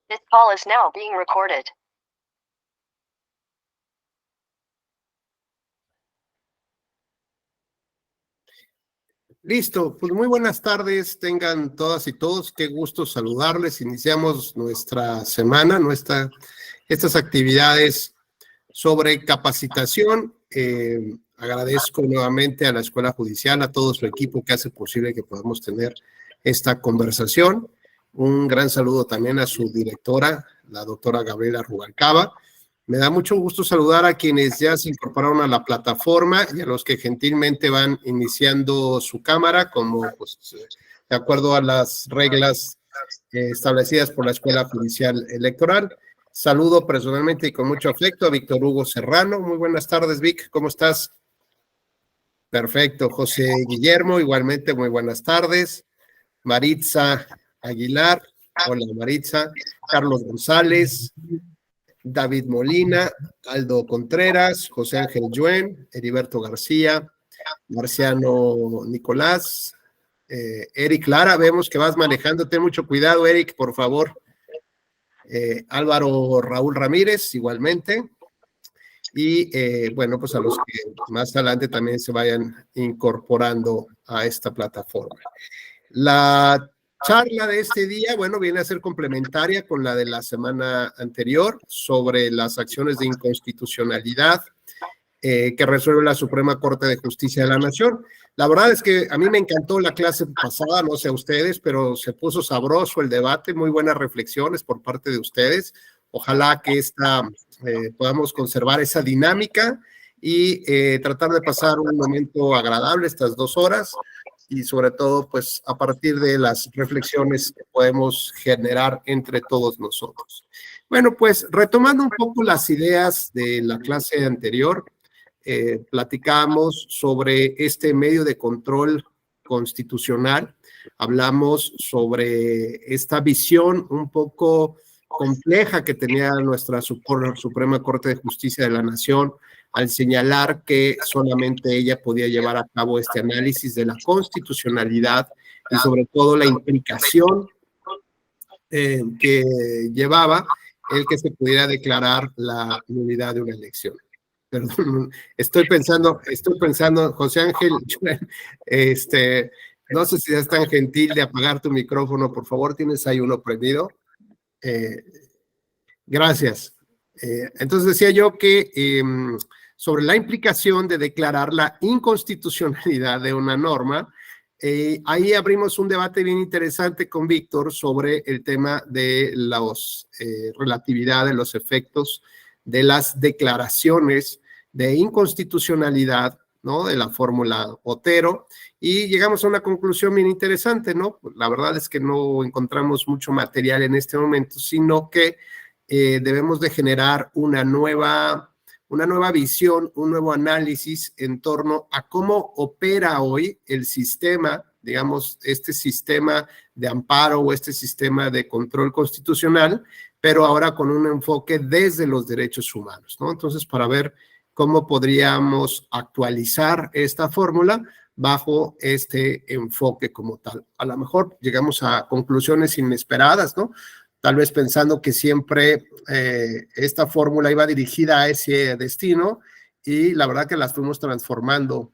This call is now being recorded. Listo, pues muy buenas tardes, tengan todas y todos, qué gusto saludarles. Iniciamos nuestra semana, estas actividades sobre capacitación. Agradezco nuevamente a la Escuela Judicial, a todo su equipo que hace posible que podamos tener esta conversación. Un gran saludo también a su directora, la doctora Gabriela Rubalcaba. Me da mucho gusto saludar a quienes ya se incorporaron a la plataforma y a los que gentilmente van iniciando su cámara, como pues, de acuerdo a las reglas establecidas por la Escuela Judicial Electoral. Saludo personalmente y con mucho afecto a Víctor Hugo Serrano. Muy buenas tardes, Vic, ¿cómo estás? Perfecto. José Guillermo, igualmente, muy buenas tardes. Maritza Aguilar, hola Maritza. Carlos González, David Molina, Aldo Contreras, José Ángel Yuen, Heriberto García, Marciano Nicolás, Eric Lara, vemos que vas manejando, ten mucho cuidado, Eric, por favor. Álvaro Raúl Ramírez, igualmente. Y bueno, pues a los que más adelante también se vayan incorporando a esta plataforma. La charla de este día, bueno, viene a ser complementaria con la de la semana anterior sobre las acciones de inconstitucionalidad que resuelve la Suprema Corte de Justicia de la Nación. La verdad es que a mí me encantó la clase pasada, no sé a ustedes, pero se puso sabroso el debate, muy buenas reflexiones por parte de ustedes. Ojalá que podamos conservar esa dinámica y tratar de pasar un momento agradable estas 2 horas y sobre todo, pues, a partir de las reflexiones que podemos generar entre todos nosotros. Bueno, pues, retomando un poco las ideas de la clase anterior, platicamos sobre este medio de control constitucional, hablamos sobre esta visión un poco compleja que tenía nuestra Suprema Corte de Justicia de la Nación al señalar que solamente ella podía llevar a cabo este análisis de la constitucionalidad y sobre todo la implicación que llevaba el que se pudiera declarar la nulidad de una elección. Perdón, estoy pensando, José Ángel, no sé si es tan gentil de apagar tu micrófono, por favor, ¿tienes ahí uno prendido? Gracias. Entonces decía yo que sobre la implicación de declarar la inconstitucionalidad de una norma, ahí abrimos un debate bien interesante con Víctor sobre el tema de la relatividad de los efectos de las declaraciones de inconstitucionalidad, ¿no? De la fórmula Otero, y llegamos a una conclusión bien interesante, ¿no? La verdad es que no encontramos mucho material en este momento, sino que debemos de generar una nueva visión, un nuevo análisis en torno a cómo opera hoy el sistema, digamos, este sistema de amparo o este sistema de control constitucional, pero ahora con un enfoque desde los derechos humanos, ¿no? Entonces, para ver cómo podríamos actualizar esta fórmula bajo este enfoque como tal. A lo mejor llegamos a conclusiones inesperadas, ¿no? Tal vez pensando que siempre esta fórmula iba dirigida a ese destino y la verdad que las fuimos transformando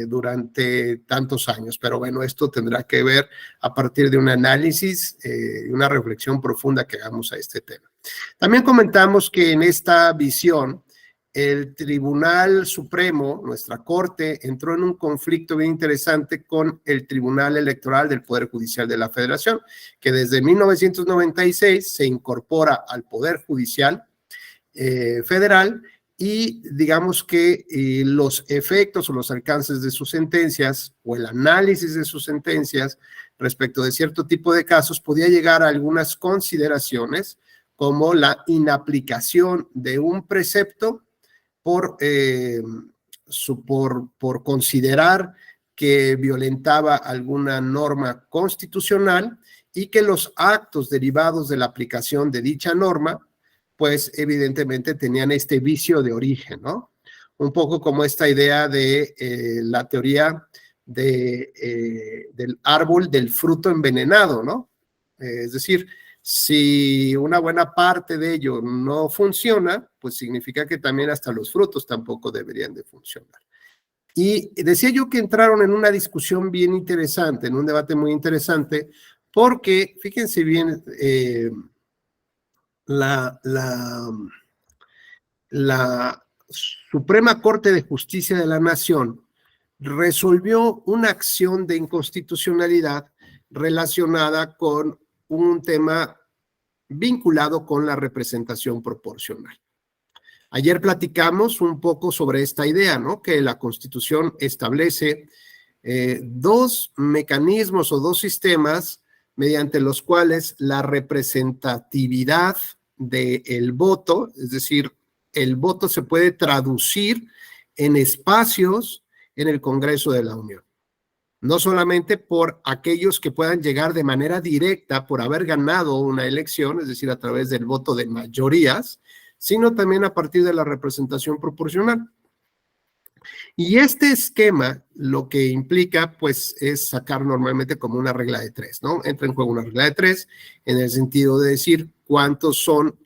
durante tantos años. Pero bueno, esto tendrá que ver a partir de un análisis y una reflexión profunda que hagamos a este tema. También comentamos que en esta visión el Tribunal Supremo, nuestra Corte, entró en un conflicto bien interesante con el Tribunal Electoral del Poder Judicial de la Federación, que desde 1996 se incorpora al Poder Judicial Federal y digamos que los efectos o los alcances de sus sentencias o el análisis de sus sentencias respecto de cierto tipo de casos podía llegar a algunas consideraciones como la inaplicación de un precepto por considerar que violentaba alguna norma constitucional y que los actos derivados de la aplicación de dicha norma, pues evidentemente tenían este vicio de origen, ¿no? Un poco como esta idea de la teoría del árbol del fruto envenenado, ¿no? Es decir, Si una buena parte de ello no funciona, pues significa que también hasta los frutos tampoco deberían de funcionar. Y decía yo que entraron en una discusión bien interesante, en un debate muy interesante, porque, fíjense bien, la Suprema Corte de Justicia de la Nación resolvió una acción de inconstitucionalidad relacionada con un tema vinculado con la representación proporcional. Ayer platicamos un poco sobre esta idea, ¿no? Que la Constitución establece dos mecanismos o dos sistemas mediante los cuales la representatividad del voto, es decir, el voto se puede traducir en espacios en el Congreso de la Unión. No solamente por aquellos que puedan llegar de manera directa por haber ganado una elección, es decir, a través del voto de mayorías, sino también a partir de la representación proporcional. Y este esquema lo que implica, pues, es sacar normalmente como una regla de tres, ¿no? Entra en juego una regla de tres en el sentido de decir cuántos son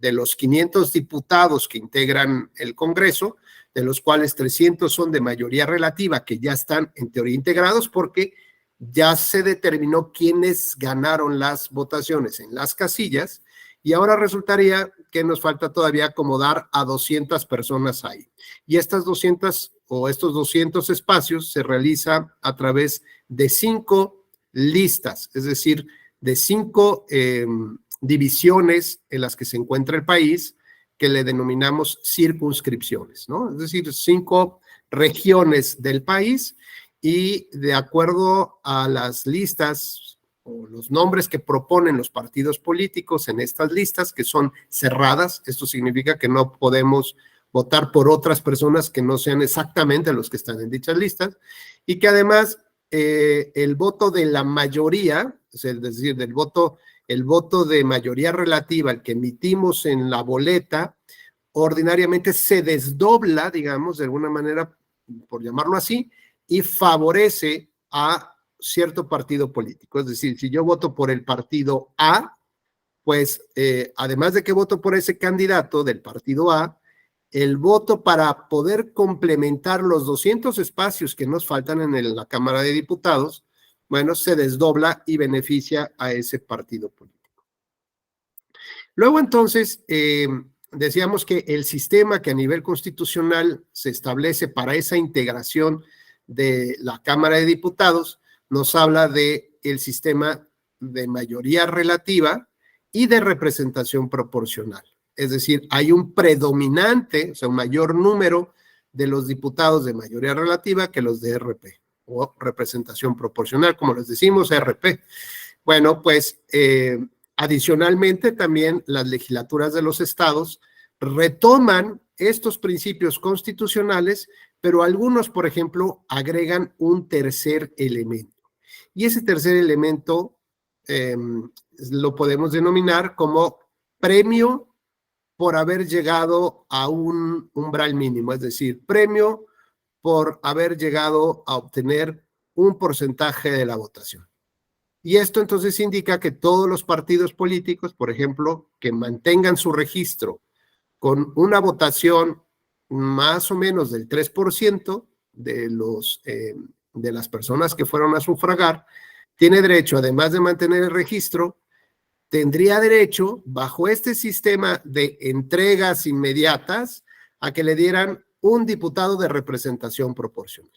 de los 500 diputados que integran el Congreso, de los cuales 300 son de mayoría relativa, que ya están en teoría integrados porque ya se determinó quiénes ganaron las votaciones en las casillas, y ahora resultaría que nos falta todavía acomodar a 200 personas ahí. Y estas 200 o estos 200 espacios se realiza a través de 5 listas, es decir, de 5 divisiones en las que se encuentra el país, que le denominamos circunscripciones, ¿no? Es decir, 5 regiones del país, y de acuerdo a las listas o los nombres que proponen los partidos políticos en estas listas, que son cerradas, esto significa que no podemos votar por otras personas que no sean exactamente los que están en dichas listas, y que además el voto de la mayoría, es decir, el voto de mayoría relativa, el que emitimos en la boleta, ordinariamente se desdobla, digamos, de alguna manera, por llamarlo así, y favorece a cierto partido político. Es decir, si yo voto por el partido A, pues además de que voto por ese candidato del partido A, el voto para poder complementar los 200 espacios que nos faltan en la Cámara de Diputados, bueno, se desdobla y beneficia a ese partido político. Luego, entonces, decíamos que el sistema que a nivel constitucional se establece para esa integración de la Cámara de Diputados nos habla del sistema de mayoría relativa y de representación proporcional. Es decir, hay un predominante, o sea, un mayor número de los diputados de mayoría relativa que los de RP, o representación proporcional, como les decimos, RP. Bueno, pues adicionalmente también las legislaturas de los estados retoman estos principios constitucionales, pero algunos, por ejemplo, agregan un tercer elemento. Y ese tercer elemento lo podemos denominar como premio por haber llegado a un umbral mínimo, es decir, premio por haber llegado a obtener un porcentaje de la votación. Y esto entonces indica que todos los partidos políticos, por ejemplo, que mantengan su registro con una votación más o menos del 3% de las personas que fueron a sufragar, tiene derecho, además de mantener el registro, tendría derecho, bajo este sistema de entregas inmediatas, a que le dieran un diputado de representación proporcional,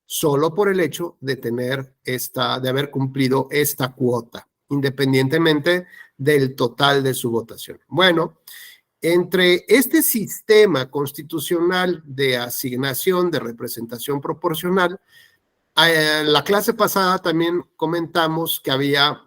solo por el hecho de de haber cumplido esta cuota, independientemente del total de su votación. Bueno, entre este sistema constitucional de asignación de representación proporcional, la clase pasada también comentamos que había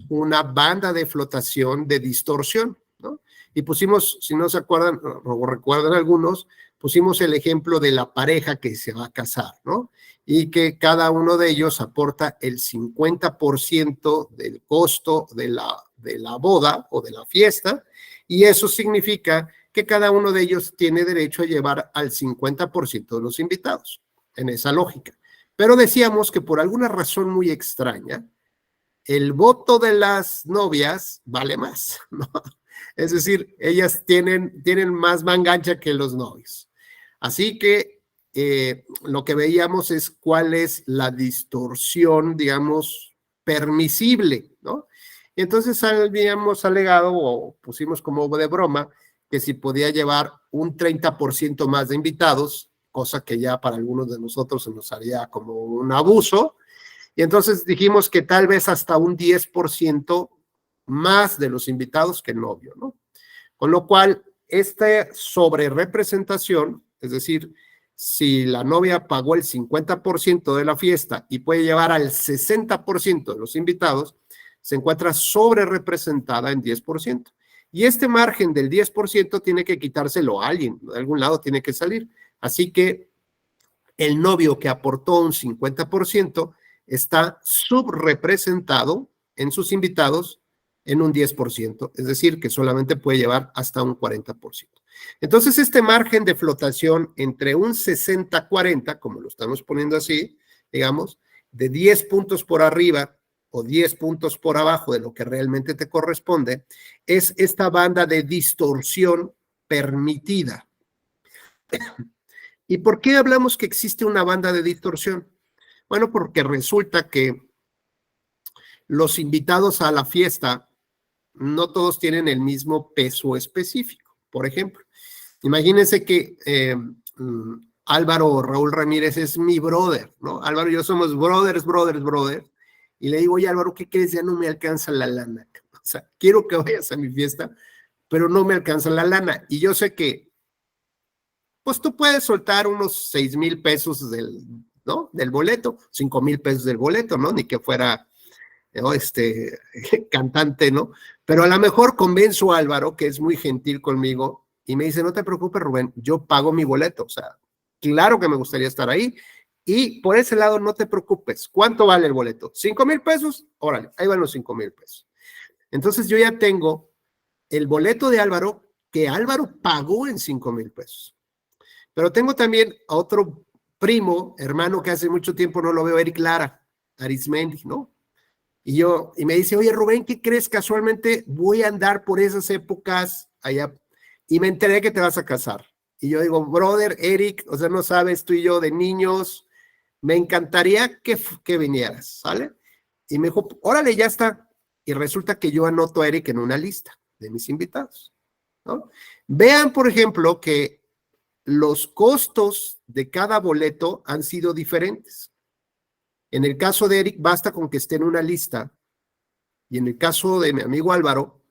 una banda de flotación de distorsión, ¿no? Y pusimos, si no se acuerdan o recuerdan algunos, pusimos el ejemplo de la pareja que se va a casar, ¿no? Y que cada uno de ellos aporta el 50% del costo de la boda o de la fiesta, y eso significa que cada uno de ellos tiene derecho a llevar al 50% de los invitados, en esa lógica. Pero decíamos que por alguna razón muy extraña, el voto de las novias vale más, ¿no? Es decir, ellas tienen más mangancha que los novios. Así que lo que veíamos es cuál es la distorsión, digamos, permisible, ¿no? Y entonces habíamos alegado o pusimos como de broma que si podía llevar un 30% más de invitados, cosa que ya para algunos de nosotros se nos haría como un abuso, y entonces dijimos que tal vez hasta un 10% más de los invitados que el novio, ¿no? Con lo cual, esta sobrerepresentación, es decir, si la novia pagó el 50% de la fiesta y puede llevar al 60% de los invitados, se encuentra sobrerepresentada en 10%. Y este margen del 10% tiene que quitárselo a alguien, de algún lado tiene que salir. Así que el novio que aportó un 50% está subrepresentado en sus invitados en un 10%, es decir, que solamente puede llevar hasta un 40%. Entonces, este margen de flotación entre un 60-40, como lo estamos poniendo así, digamos, de 10 puntos por arriba o 10 puntos por abajo de lo que realmente te corresponde, es esta banda de distorsión permitida. ¿Y por qué hablamos que existe una banda de distorsión? Bueno, porque resulta que los invitados a la fiesta no todos tienen el mismo peso específico. Por ejemplo, imagínense que Álvaro Raúl Ramírez es mi brother, ¿no? Álvaro y yo somos brothers. Y le digo, oye, Álvaro, ¿qué crees? Ya no me alcanza la lana. O sea, quiero que vayas a mi fiesta, pero no me alcanza la lana. Y yo sé que, pues tú puedes soltar unos 6,000 pesos ¿no? Del boleto, 5,000 pesos del boleto, ¿no? Ni que fuera, ¿no? Cantante, ¿no? Pero a lo mejor convenzo a Álvaro, que es muy gentil conmigo, y me dice, no te preocupes, Rubén, yo pago mi boleto. O sea, claro que me gustaría estar ahí. Y por ese lado, no te preocupes. ¿Cuánto vale el boleto? 5,000 pesos. Órale, ahí van los 5,000 pesos. Entonces yo ya tengo el boleto de Álvaro, que Álvaro pagó en 5,000 pesos. Pero tengo también a otro primo, hermano, que hace mucho tiempo no lo veo, Eric Lara, Arismendi, ¿no? Y me dice, oye, Rubén, ¿qué crees? Casualmente voy a andar por esas épocas allá y me enteré que te vas a casar. Y yo digo, brother, Eric, o sea, no sabes, tú y yo de niños, me encantaría que vinieras, ¿sale? Y me dijo, órale, ya está. Y resulta que yo anoto a Eric en una lista de mis invitados, ¿no? Vean, por ejemplo, que los costos de cada boleto han sido diferentes. En el caso de Eric, basta con que esté en una lista. Y en el caso de mi amigo Álvaro,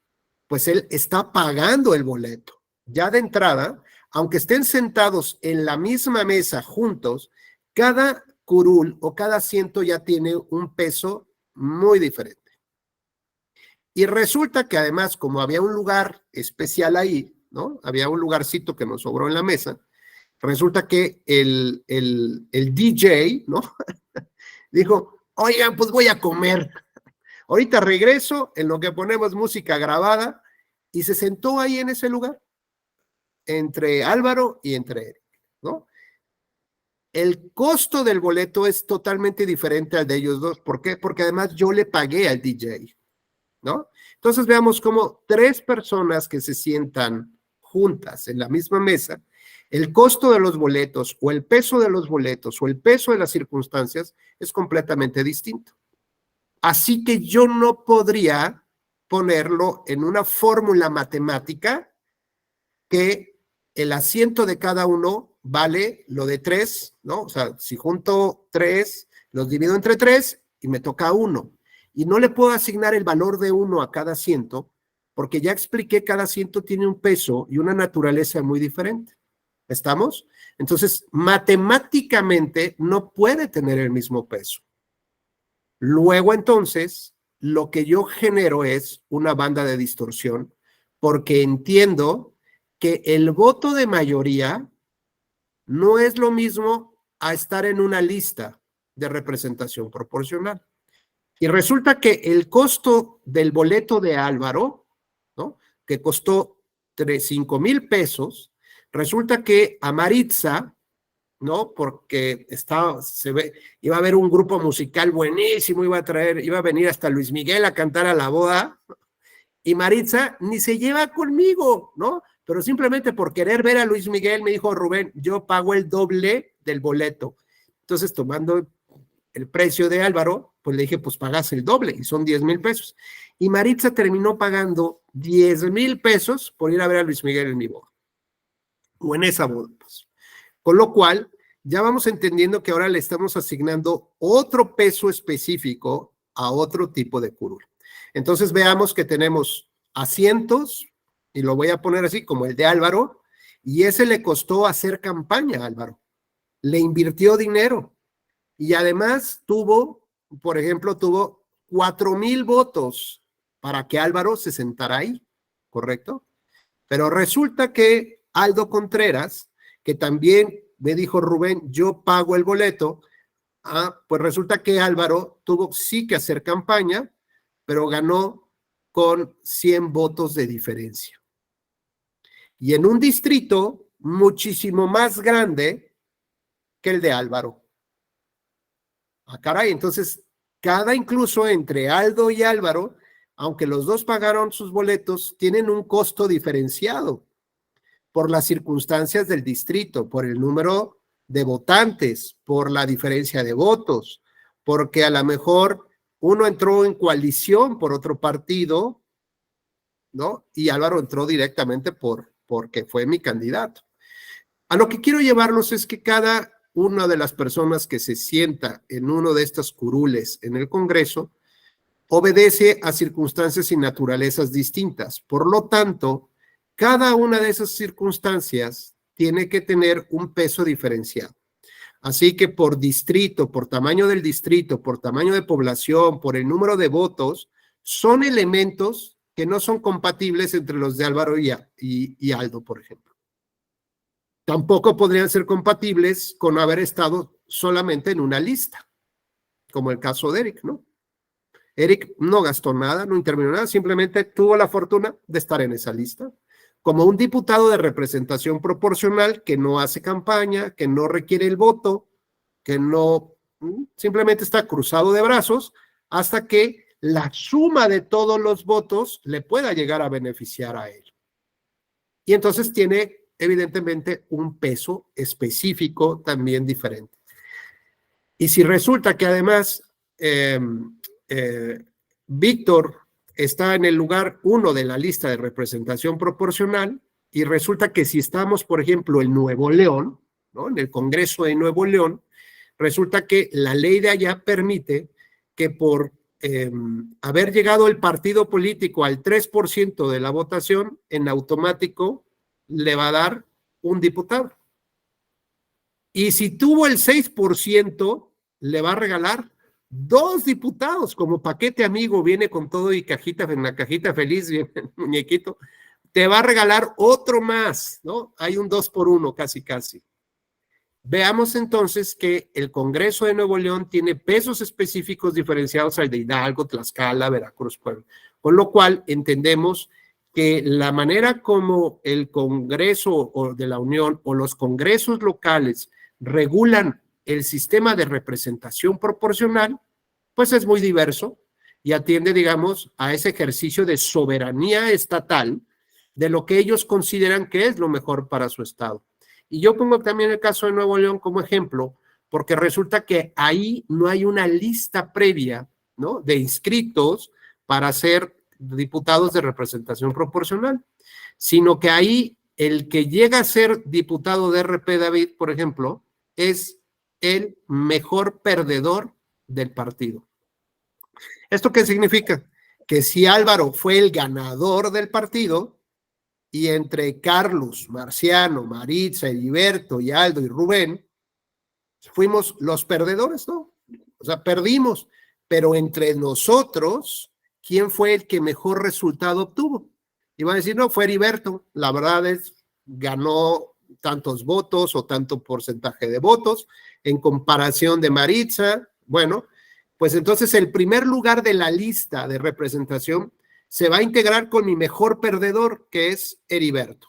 pues él está pagando el boleto. Ya de entrada, aunque estén sentados en la misma mesa juntos, cada curul o cada asiento ya tiene un peso muy diferente. Y resulta que además, como había un lugar especial ahí, ¿no? Había un lugarcito que nos sobró en la mesa, resulta que el DJ, ¿no? Dijo, oigan, pues voy a comer. Ahorita regreso en lo que ponemos música grabada y se sentó ahí en ese lugar entre Álvaro y entre Eric, ¿no? El costo del boleto es totalmente diferente al de ellos dos. ¿Por qué? Porque además yo le pagué al DJ, ¿no? Entonces veamos cómo 3 personas que se sientan juntas en la misma mesa, el costo de los boletos o el peso de los boletos o el peso de las circunstancias es completamente distinto. Así que yo no podría ponerlo en una fórmula matemática que el asiento de cada uno vale lo de 3, ¿no? O sea, si junto 3, los divido entre 3 y me toca 1. Y no le puedo asignar el valor de 1 a cada asiento porque ya expliqué, cada asiento tiene un peso y una naturaleza muy diferente. ¿Estamos? Entonces, matemáticamente no puede tener el mismo peso. Luego, entonces, lo que yo genero es una banda de distorsión porque entiendo que el voto de mayoría no es lo mismo a estar en una lista de representación proporcional. Y resulta que el costo del boleto de Álvaro, ¿no? Que costó 5,000 pesos, resulta que a Maritza, ¿no? Porque iba a haber un grupo musical buenísimo, iba a venir hasta Luis Miguel a cantar a la boda, y Maritza ni se lleva conmigo, ¿no? Pero simplemente por querer ver a Luis Miguel me dijo, Rubén, yo pago el doble del boleto. Entonces, tomando el precio de Álvaro, pues le dije, pues pagas el doble, y son 10,000 pesos. Y Maritza terminó pagando 10,000 pesos por ir a ver a Luis Miguel en mi boda, o en esa boda, pues. Con lo cual, ya vamos entendiendo que ahora le estamos asignando otro peso específico a otro tipo de curul. Entonces veamos que tenemos asientos, y lo voy a poner así como el de Álvaro, y ese le costó hacer campaña a Álvaro. Le invirtió dinero, y además por ejemplo, tuvo 4,000 votos para que Álvaro se sentara ahí, ¿correcto? Pero resulta que Aldo Contreras, que también me dijo, Rubén, yo pago el boleto, pues resulta que Álvaro tuvo sí que hacer campaña, pero ganó con 100 votos de diferencia. Y en un distrito muchísimo más grande que el de Álvaro. Caray, entonces, incluso entre Aldo y Álvaro, aunque los dos pagaron sus boletos, tienen un costo diferenciado por las circunstancias del distrito, por el número de votantes, por la diferencia de votos, porque a lo mejor uno entró en coalición por otro partido, ¿no? Y Álvaro entró directamente porque fue mi candidato. A lo que quiero llevarlos es que cada una de las personas que se sienta en uno de estos curules en el Congreso obedece a circunstancias y naturalezas distintas. Por lo tanto, cada una de esas circunstancias tiene que tener un peso diferenciado. Así que por distrito, por tamaño del distrito, por tamaño de población, por el número de votos, son elementos que no son compatibles entre los de Álvaro y Aldo, por ejemplo. Tampoco podrían ser compatibles con haber estado solamente en una lista, como el caso de Eric, ¿no? Eric no gastó nada, no intervino nada, simplemente tuvo la fortuna de estar en esa lista, como un diputado de representación proporcional que no hace campaña, que no requiere el voto, que no, simplemente está cruzado de brazos hasta que la suma de todos los votos le pueda llegar a beneficiar a él. Y entonces tiene evidentemente un peso específico también diferente. Y si resulta que además Víctor está en el lugar 1 de la lista de representación proporcional, y resulta que si estamos, por ejemplo, en Nuevo León, ¿no? En el Congreso de Nuevo León, resulta que la ley de allá permite que por haber llegado el partido político al 3% de la votación, en automático le va a dar un diputado. Y si tuvo el 6%, le va a regalar 2 diputados, como paquete amigo, viene con todo y cajita, en la cajita feliz, viene el muñequito, te va a regalar otro más, ¿no? Hay un 2 por 1 casi. Veamos entonces que el Congreso de Nuevo León tiene pesos específicos diferenciados al de Hidalgo, Tlaxcala, Veracruz, Puebla, con lo cual entendemos que la manera como el Congreso de la Unión o los congresos locales regulan el sistema de representación proporcional, pues es muy diverso y atiende, digamos, a ese ejercicio de soberanía estatal de lo que ellos consideran que es lo mejor para su estado. Y yo pongo también el caso de Nuevo León como ejemplo, porque resulta que ahí no hay una lista previa, ¿no?, de inscritos para ser diputados de representación proporcional, sino que ahí el que llega a ser diputado de RP David, por ejemplo, es el mejor perdedor del partido. ¿Esto qué significa? Que si Álvaro fue el ganador del partido y entre Carlos, Marciano, Maritza, Heriberto y Aldo y Rubén fuimos los perdedores, ¿no? O sea, perdimos, pero entre nosotros, ¿quién fue el que mejor resultado obtuvo? Y van a decir, no, fue Heriberto. La verdad es, ganó tantos votos o tanto porcentaje de votos en comparación de Maritza. Bueno, pues entonces el primer lugar de la lista de representación se va a integrar con mi mejor perdedor, que es Heriberto.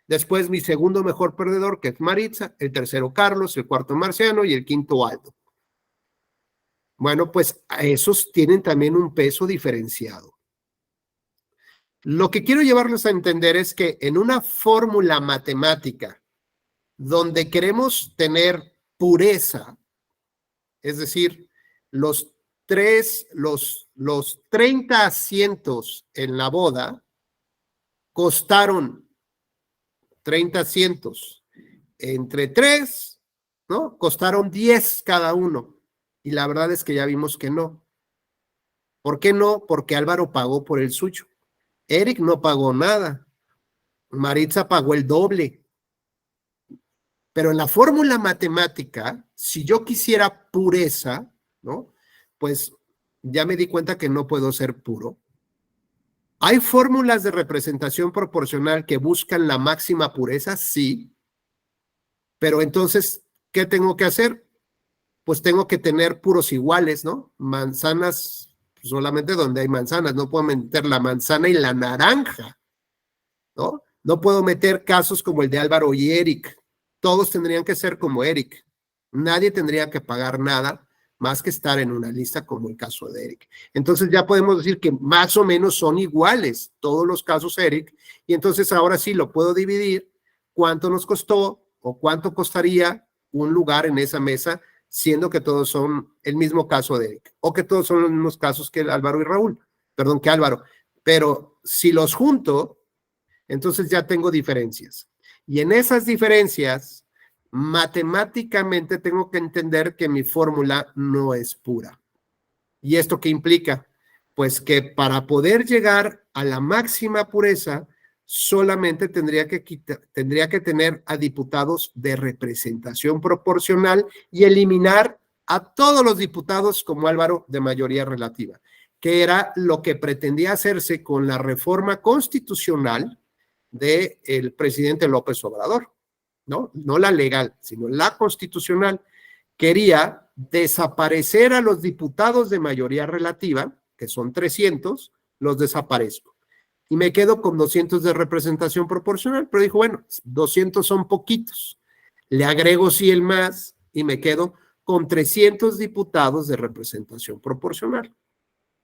Después mi segundo mejor perdedor, que es Maritza, el tercero Carlos, el cuarto Marciano y el quinto Aldo. Bueno, pues esos tienen también un peso diferenciado. Lo que quiero llevarlos a entender es que en una fórmula matemática donde queremos tener pureza, es decir, los 30 asientos en la boda costaron 30 asientos entre 3, ¿no? Costaron 10 cada uno. Y la verdad es que ya vimos que no. ¿Por qué no? Porque Álvaro pagó por el suyo. Eric no pagó nada. Maritza pagó el doble. Pero en la fórmula matemática, si yo quisiera pureza, ¿no? Pues ya me di cuenta que no puedo ser puro. ¿Hay fórmulas de representación proporcional que buscan la máxima pureza? Sí. Pero entonces, ¿qué tengo que hacer? Pues tengo que tener puros iguales, ¿no? Manzanas, solamente donde hay manzanas. No puedo meter la manzana y la naranja, ¿no? No puedo meter casos como el de Álvaro y Eric. Todos tendrían que ser como Eric. Nadie tendría que pagar nada más que estar en una lista como el caso de Eric. Entonces ya podemos decir que más o menos son iguales todos los casos Eric, y entonces ahora sí lo puedo dividir cuánto nos costó o cuánto costaría un lugar en esa mesa, siendo que todos son el mismo caso de Eric, o que todos son los mismos casos que Álvaro y Raúl, perdón, que Álvaro. Pero si los junto, entonces ya tengo diferencias. Y en esas diferencias, matemáticamente tengo que entender que mi fórmula no es pura. ¿Y esto qué implica? Pues que para poder llegar a la máxima pureza, solamente tendría que tener a diputados de representación proporcional y eliminar a todos los diputados como Álvaro de mayoría relativa, que era lo que pretendía hacerse con la reforma constitucional del presidente López Obrador, ¿no? No la legal, sino la constitucional. Quería desaparecer a los diputados de mayoría relativa, que son 300, los desaparezco. Y me quedo con 200 de representación proporcional, pero dijo, bueno, 200 son poquitos. Le agrego 100 más y me quedo con 300 diputados de representación proporcional.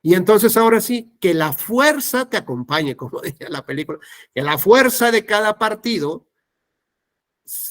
Y entonces ahora sí, que la fuerza te acompañe, como decía la película, que la fuerza de cada partido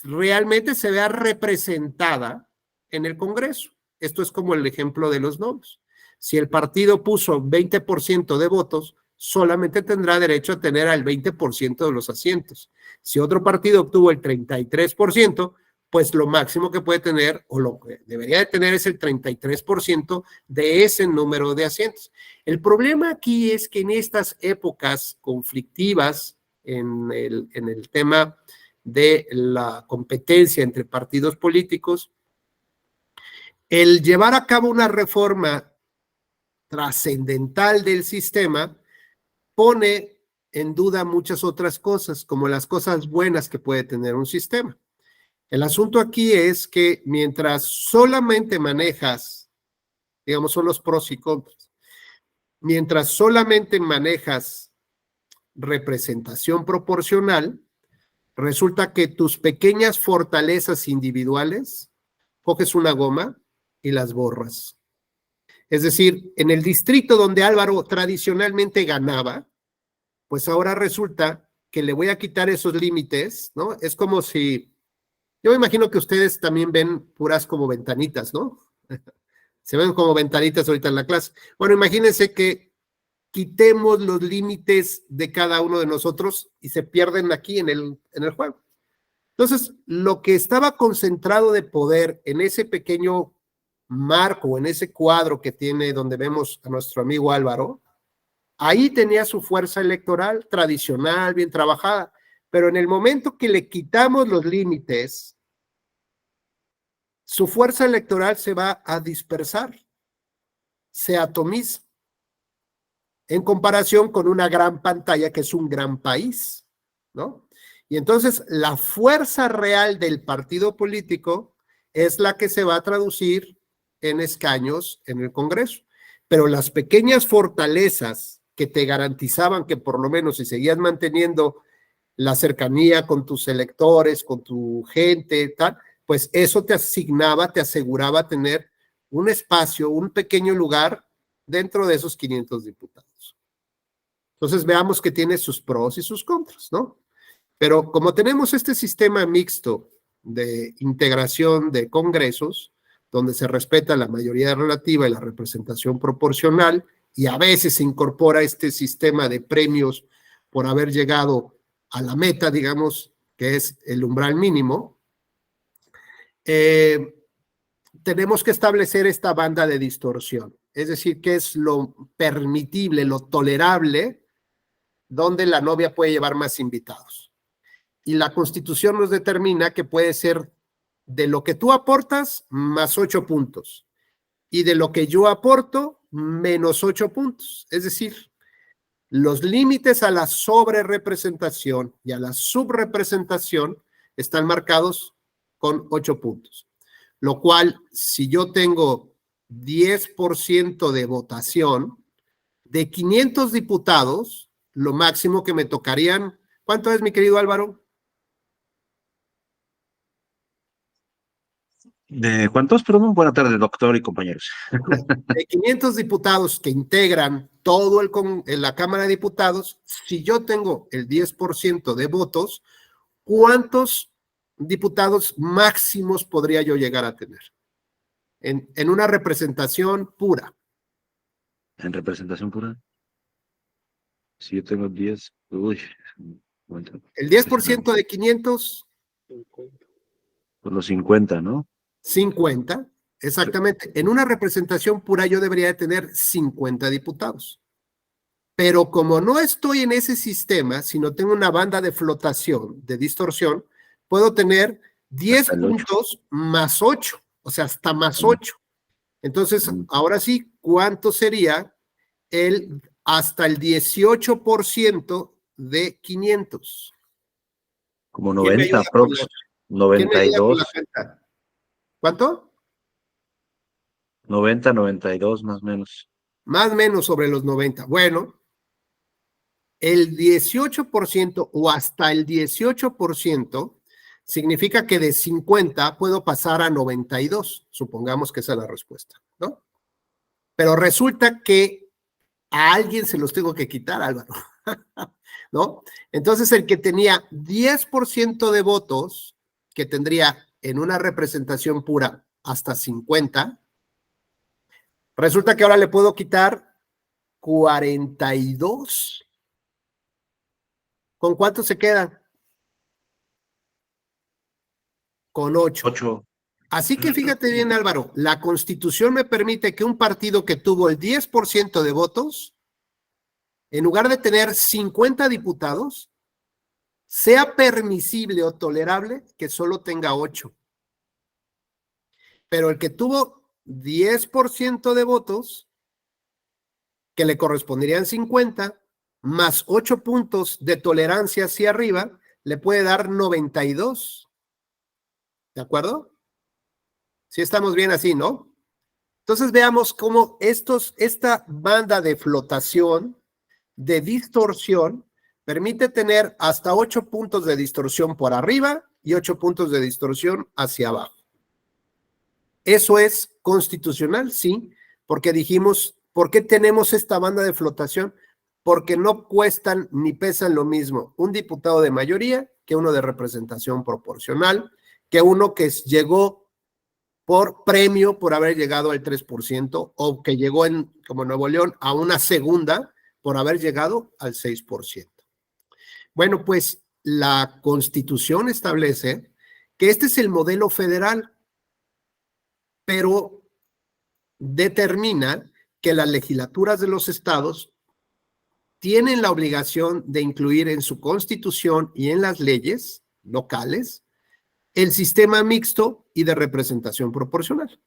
realmente se vea representada en el Congreso. Esto es como el ejemplo de los novios. Si el partido puso 20% de votos, solamente tendrá derecho a tener al 20% de los asientos. Si otro partido obtuvo el 33%, pues lo máximo que puede tener, o lo que debería de tener, es el 33% de ese número de asientos. El problema aquí es que en estas épocas conflictivas, en el tema de la competencia entre partidos políticos, el llevar a cabo una reforma trascendental del sistema pone en duda muchas otras cosas, como las cosas buenas que puede tener un sistema. El asunto aquí es que mientras solamente manejas, digamos, son los pros y contras, mientras solamente manejas representación proporcional, resulta que tus pequeñas fortalezas individuales, coges una goma y las borras. Es decir, en el distrito donde Álvaro tradicionalmente ganaba, pues ahora resulta que le voy a quitar esos límites, ¿no? Es como si, yo me imagino que ustedes también ven puras como ventanitas, ¿no? Se ven como ventanitas ahorita en la clase. Bueno, imagínense que quitemos los límites de cada uno de nosotros y se pierden aquí en el juego. Entonces, lo que estaba concentrado de poder en ese pequeño marco, en ese cuadro que tiene donde vemos a nuestro amigo Álvaro, ahí tenía su fuerza electoral tradicional, bien trabajada, pero en el momento que le quitamos los límites, su fuerza electoral se va a dispersar, se atomiza, en comparación con una gran pantalla que es un gran país, ¿no? Y entonces la fuerza real del partido político es la que se va a traducir en escaños en el Congreso. Pero las pequeñas fortalezas que te garantizaban que por lo menos si seguías manteniendo la cercanía con tus electores, con tu gente, tal, pues eso te asignaba, te aseguraba tener un espacio, un pequeño lugar dentro de esos 500 diputados. Entonces veamos que tiene sus pros y sus contras, ¿no? Pero como tenemos este sistema mixto de integración de congresos, donde se respeta la mayoría relativa y la representación proporcional, y a veces se incorpora este sistema de premios por haber llegado a la meta, digamos, que es el umbral mínimo, tenemos que establecer esta banda de distorsión, es decir, qué es lo permitible, lo tolerable, donde la novia puede llevar más invitados. Y la Constitución nos determina que puede ser de lo que tú aportas más 8 puntos y de lo que yo aporto menos 8 puntos. Es decir, los límites a la sobrerepresentación y a la subrepresentación están marcados con 8 puntos. Lo cual, si yo tengo 10% de votación, de 500 diputados, lo máximo que me tocarían, ¿cuánto es, mi querido Álvaro? ¿De cuántos? Perdón, buena tarde, doctor y compañeros. De 500 diputados que integran todo la Cámara de Diputados, si yo tengo el 10% de votos, ¿cuántos diputados máximos podría yo llegar a tener? En una representación pura. ¿En representación pura? Si yo tengo 10, uy. El 10% de 500. Por los 50, ¿no? 50, exactamente. En una representación pura yo debería de tener 50 diputados. Pero como no estoy en ese sistema, sino tengo una banda de flotación, de distorsión, puedo tener 10 puntos más 8, o sea, hasta más 8. Entonces, ahora sí, ¿cuánto sería hasta el 18% de 500? Como 90, prox. 92. ¿Cuánto? 90, 92, más o menos. Más o menos sobre los 90. Bueno, el 18% o hasta el 18% significa que de 50 puedo pasar a 92. Supongamos que esa es la respuesta, ¿no? Pero resulta que a alguien se los tengo que quitar, Álvaro, ¿no? Entonces, el que tenía 10% de votos, que tendría en una representación pura hasta 50, resulta que ahora le puedo quitar 42. ¿Con cuánto se queda? Con 8. 8. Así que fíjate bien, Álvaro, la Constitución me permite que un partido que tuvo el 10% de votos, en lugar de tener 50 diputados, sea permisible o tolerable que solo tenga 8. Pero el que tuvo 10% de votos, que le corresponderían 50, más 8 puntos de tolerancia hacia arriba, le puede dar 92. ¿De acuerdo? Sí estamos bien así, ¿no? Entonces veamos cómo esta banda de flotación, de distorsión, permite tener hasta 8 puntos de distorsión por arriba y 8 puntos de distorsión hacia abajo. ¿Eso es constitucional? Sí, porque dijimos, ¿por qué tenemos esta banda de flotación? Porque no cuestan ni pesan lo mismo un diputado de mayoría que uno de representación proporcional, que uno que llegó por premio por haber llegado al 3% o que llegó como Nuevo León a una segunda por haber llegado al 6%. Bueno, pues la Constitución establece que este es el modelo federal, pero determina que las legislaturas de los estados tienen la obligación de incluir en su Constitución y en las leyes locales el sistema mixto y de representación proporcional.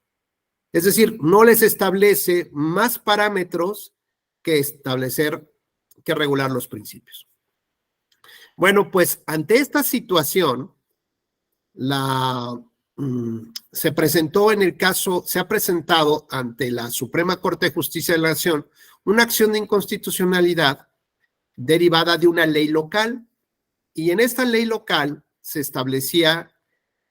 Es decir, no les establece más parámetros que regular los principios. Bueno, pues ante esta situación, se ha presentado ante la Suprema Corte de Justicia de la Nación una acción de inconstitucionalidad derivada de una ley local Y en esta ley local se establecía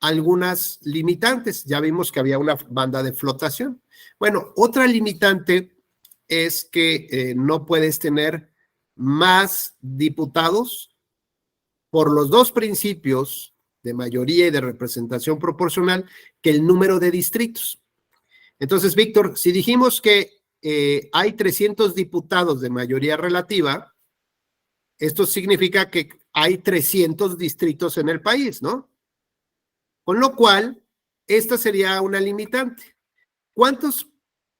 algunas limitantes. Ya vimos que había una banda de flotación. Bueno, otra limitante es que no puedes tener más diputados por los dos principios de mayoría y de representación proporcional que el número de distritos. Entonces, Víctor, si dijimos que hay 300 diputados de mayoría relativa, esto significa que hay 300 distritos en el país, ¿no? Con lo cual, esta sería una limitante. ¿Cuántos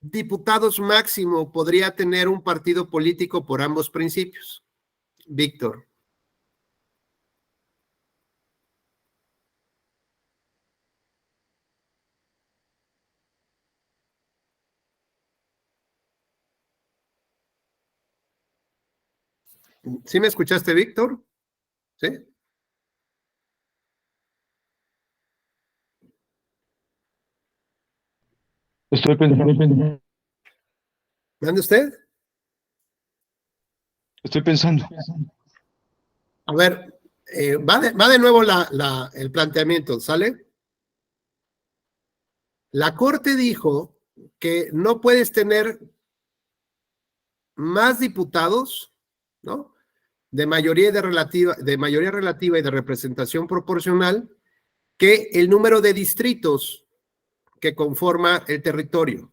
diputados máximo podría tener un partido político por ambos principios? Víctor. ¿Sí me escuchaste, Víctor? ¿Sí? Estoy pensando. ¿Mande usted? Estoy pensando. A ver, va de nuevo el planteamiento, ¿sale? La Corte dijo que no puedes tener más diputados, ¿no? De mayoría relativa y de representación proporcional que el número de distritos que conforma el territorio.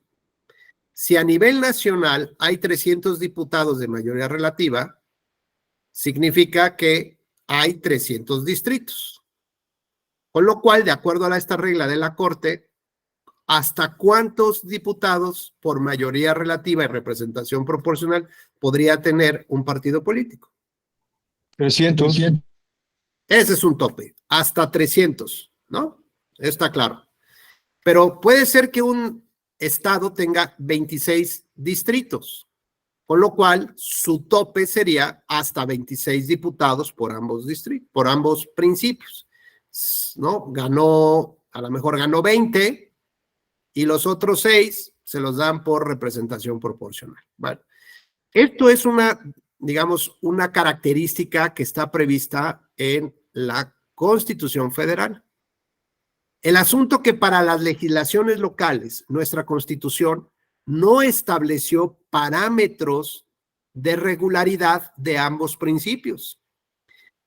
Si a nivel nacional hay 300 diputados de mayoría relativa, significa que hay 300 distritos. Con lo cual, de acuerdo a esta regla de la Corte, ¿hasta cuántos diputados por mayoría relativa y representación proporcional podría tener un partido político? 300. Ese es un tope, hasta 300, ¿no? Está claro. Pero puede ser que un estado tenga 26 distritos, con lo cual su tope sería hasta 26 diputados por ambos distritos, por ambos principios, ¿no? A lo mejor ganó 20 y los otros 6 se los dan por representación proporcional. Bueno, esto es digamos, una característica que está prevista en la Constitución Federal. El asunto que para las legislaciones locales, nuestra Constitución no estableció parámetros de regularidad de ambos principios,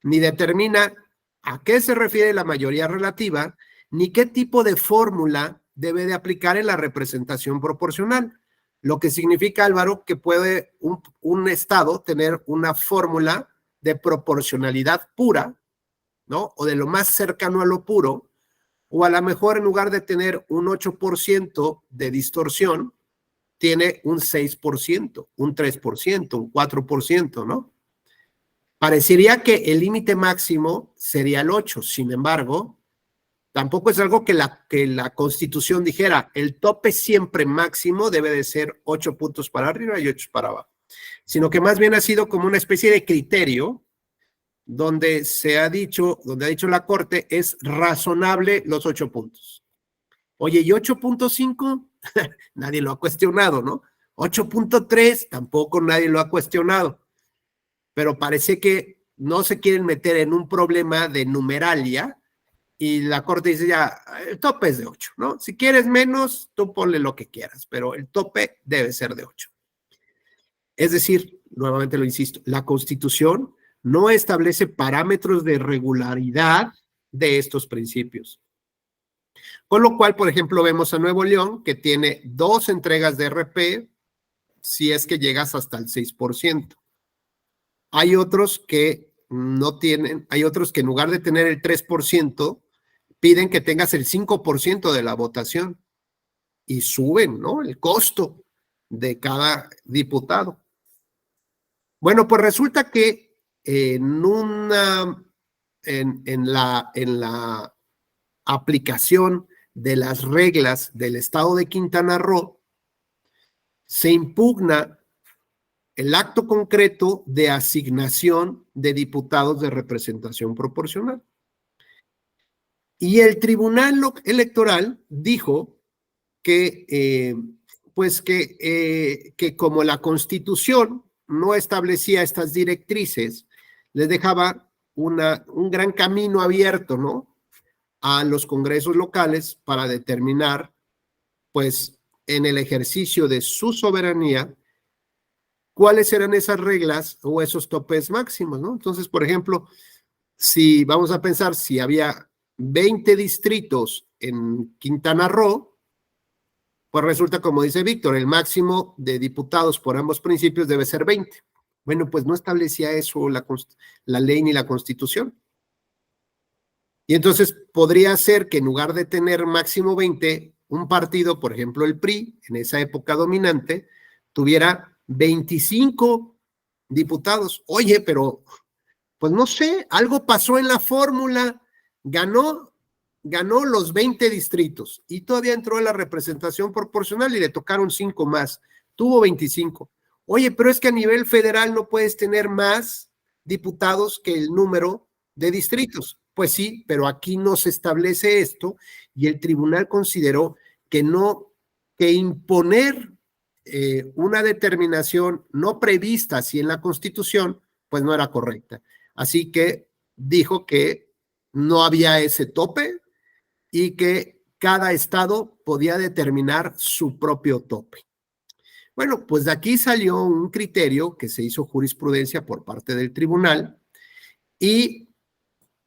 ni determina a qué se refiere la mayoría relativa, ni qué tipo de fórmula debe de aplicar en la representación proporcional. Lo que significa, Álvaro, que puede un estado tener una fórmula de proporcionalidad pura, ¿no? O de lo más cercano a lo puro, o a lo mejor en lugar de tener un 8% de distorsión, tiene un 6%, un 3%, un 4%, ¿no? Parecería que el límite máximo sería el 8%, sin embargo, tampoco es algo que la Constitución dijera, el tope siempre máximo debe de ser 8 puntos para arriba y 8 para abajo, sino que más bien ha sido como una especie de criterio donde ha dicho la Corte, es razonable los 8 puntos. Oye, ¿y 8.5? Nadie lo ha cuestionado, ¿no? 8.3 tampoco nadie lo ha cuestionado. Pero parece que no se quieren meter en un problema de numeralia y la Corte dice ya, el tope es de 8, ¿no? Si quieres menos, tú ponle lo que quieras, pero el tope debe ser de 8. Es decir, nuevamente lo insisto, la Constitución no establece parámetros de regularidad de estos principios. Con lo cual, por ejemplo, vemos a Nuevo León que tiene 2 entregas de RP si es que llegas hasta el 6%. Hay otros que no tienen, hay otros que en lugar de tener el 3%, piden que tengas el 5% de la votación y suben, ¿no? El costo de cada diputado. Bueno, pues resulta que en la aplicación de las reglas del estado de Quintana Roo, se impugna el acto concreto de asignación de diputados de representación proporcional. Y el Tribunal Electoral dijo que, que como la Constitución no establecía estas directrices, les dejaba un gran camino abierto, ¿no? A los congresos locales para determinar, pues, en el ejercicio de su soberanía, cuáles eran esas reglas o esos topes máximos, ¿no? Entonces, por ejemplo, si vamos a pensar, si había 20 distritos en Quintana Roo, pues resulta, como dice Víctor, el máximo de diputados por ambos principios debe ser 20. Bueno, pues no establecía eso la ley ni la Constitución. Y entonces podría ser que en lugar de tener máximo 20, un partido, por ejemplo el PRI, en esa época dominante, tuviera 25 diputados. Oye, pero pues no sé, algo pasó en la fórmula, ganó los 20 distritos y todavía entró en la representación proporcional y le tocaron 5 más, tuvo 25. Oye, pero es que a nivel federal no puedes tener más diputados que el número de distritos. Pues sí, pero aquí no se establece esto y el tribunal consideró que imponer una determinación no prevista así en la Constitución, pues no era correcta. Así que dijo que no había ese tope y que cada estado podía determinar su propio tope. Bueno, pues de aquí salió un criterio que se hizo jurisprudencia por parte del tribunal y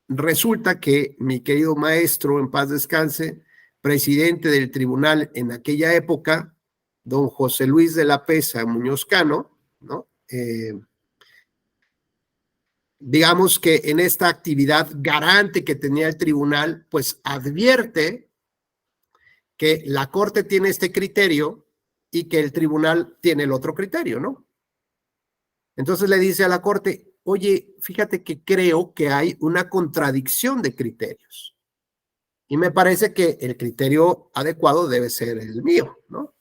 resulta que mi querido maestro, en paz descanse, presidente del tribunal en aquella época, don José Luis de la Pesa Muñoz Cano, ¿no? Digamos que en esta actividad garante que tenía el tribunal, pues advierte que la Corte tiene este criterio y que el tribunal tiene el otro criterio, ¿no? Entonces le dice a la Corte, oye, fíjate que creo que hay una contradicción de criterios. Y me parece que el criterio adecuado debe ser el mío, ¿no?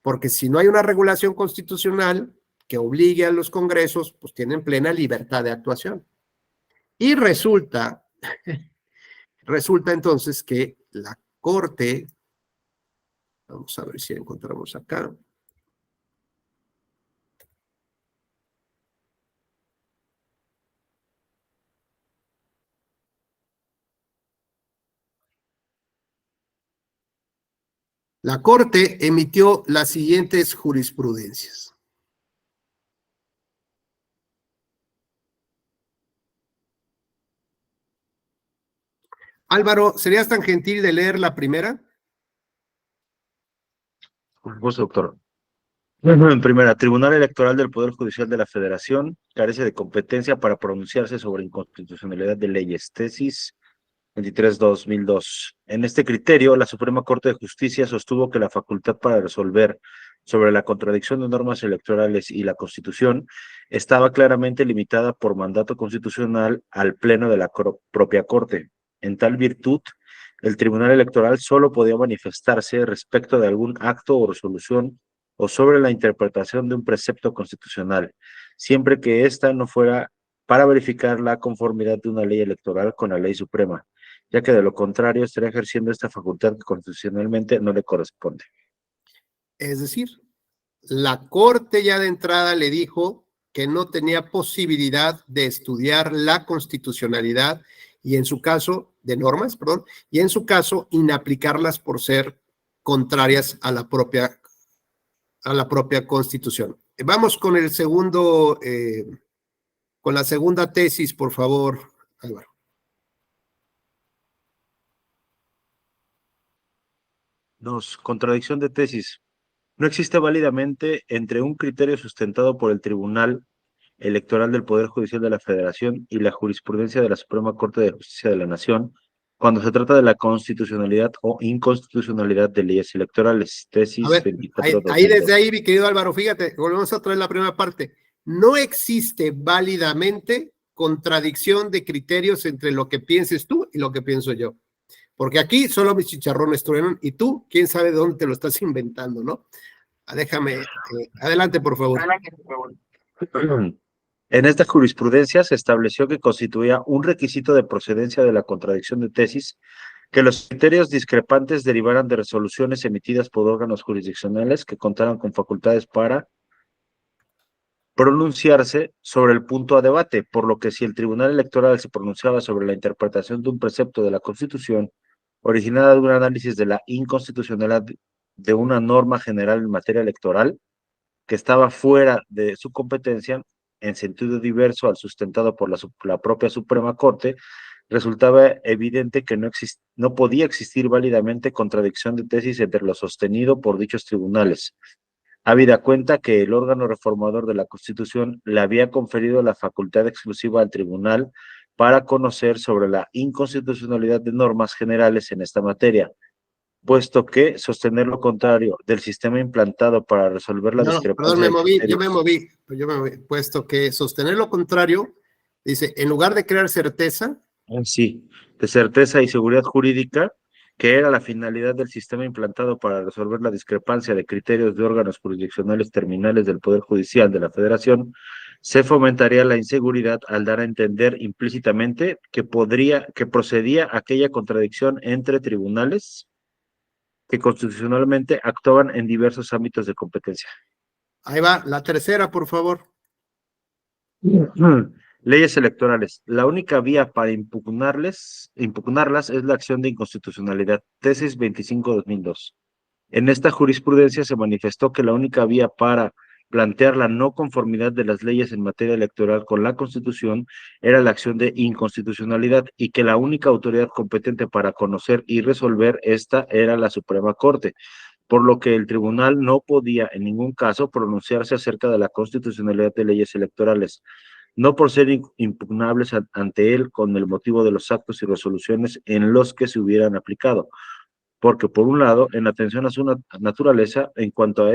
Porque si no hay una regulación constitucional que obligue a los congresos, pues tienen plena libertad de actuación. Y resulta entonces que la Corte, vamos a ver si encontramos acá. La Corte emitió las siguientes jurisprudencias. Álvaro, ¿serías tan gentil de leer la primera? Por supuesto, doctor. En primera, Tribunal Electoral del Poder Judicial de la Federación carece de competencia para pronunciarse sobre inconstitucionalidad de leyes. Tesis 23-2002. En este criterio, la Suprema Corte de Justicia sostuvo que la facultad para resolver sobre la contradicción de normas electorales y la Constitución estaba claramente limitada por mandato constitucional al Pleno de la propia Corte. En tal virtud, el Tribunal Electoral solo podía manifestarse respecto de algún acto o resolución o sobre la interpretación de un precepto constitucional, siempre que ésta no fuera para verificar la conformidad de una ley electoral con la ley suprema, ya que de lo contrario estaría ejerciendo esta facultad que constitucionalmente no le corresponde. Es decir, la Corte ya de entrada le dijo que no tenía posibilidad de estudiar la constitucionalidad y en su caso, de normas, perdón, y en su caso, inaplicarlas por ser contrarias a la propia Constitución. Vamos con el segundo, con la segunda tesis, por favor, Álvaro. Dos, contradicción de tesis. No existe válidamente entre un criterio sustentado por el Tribunal Electoral del Poder Judicial de la Federación y la jurisprudencia de la Suprema Corte de Justicia de la Nación cuando se trata de la constitucionalidad o inconstitucionalidad de leyes electorales. Tesis A ver, 24. ahí desde ahí, mi querido Álvaro, fíjate, volvemos a traer la primera parte. No existe válidamente contradicción de criterios entre lo que pienses tú y lo que pienso yo. Porque aquí solo mis chicharrones truenan y tú, quién sabe de dónde te lo estás inventando, ¿no? Déjame, adelante, por favor. En esta jurisprudencia se estableció que constituía un requisito de procedencia de la contradicción de tesis que los criterios discrepantes derivaran de resoluciones emitidas por órganos jurisdiccionales que contaran con facultades para pronunciarse sobre el punto a debate, por lo que si el Tribunal Electoral se pronunciaba sobre la interpretación de un precepto de la Constitución, originada de un análisis de la inconstitucionalidad de una norma general en materia electoral, que estaba fuera de su competencia, en sentido diverso al sustentado por la propia Suprema Corte, resultaba evidente que no podía existir válidamente contradicción de tesis entre lo sostenido por dichos tribunales, habida cuenta que el órgano reformador de la Constitución le había conferido la facultad exclusiva al tribunal para conocer sobre la inconstitucionalidad de normas generales en esta materia, puesto que sostener lo contrario del sistema implantado para resolver la No, discrepancia perdón, de criterios. yo me moví, puesto que sostener lo contrario, dice, en lugar de crear certeza, Sí, de certeza y seguridad jurídica, que era la finalidad del sistema implantado para resolver la discrepancia de criterios de órganos jurisdiccionales terminales del Poder Judicial de la Federación, se fomentaría la inseguridad al dar a entender implícitamente que procedía aquella contradicción entre tribunales que constitucionalmente actuaban en diversos ámbitos de competencia. ahí va, la tercera, por favor. Leyes electorales. La única vía para impugnarlas es la acción de inconstitucionalidad. Tesis 25-2002. En esta jurisprudencia se manifestó que la única vía para plantear la no conformidad de las leyes en materia electoral con la Constitución era la acción de inconstitucionalidad y que la única autoridad competente para conocer y resolver esta era la Suprema Corte, por lo que el tribunal no podía en ningún caso pronunciarse acerca de la constitucionalidad de leyes electorales, no por ser impugnables ante él con el motivo de los actos y resoluciones en los que se hubieran aplicado, porque por un lado, en atención a su naturaleza, en cuanto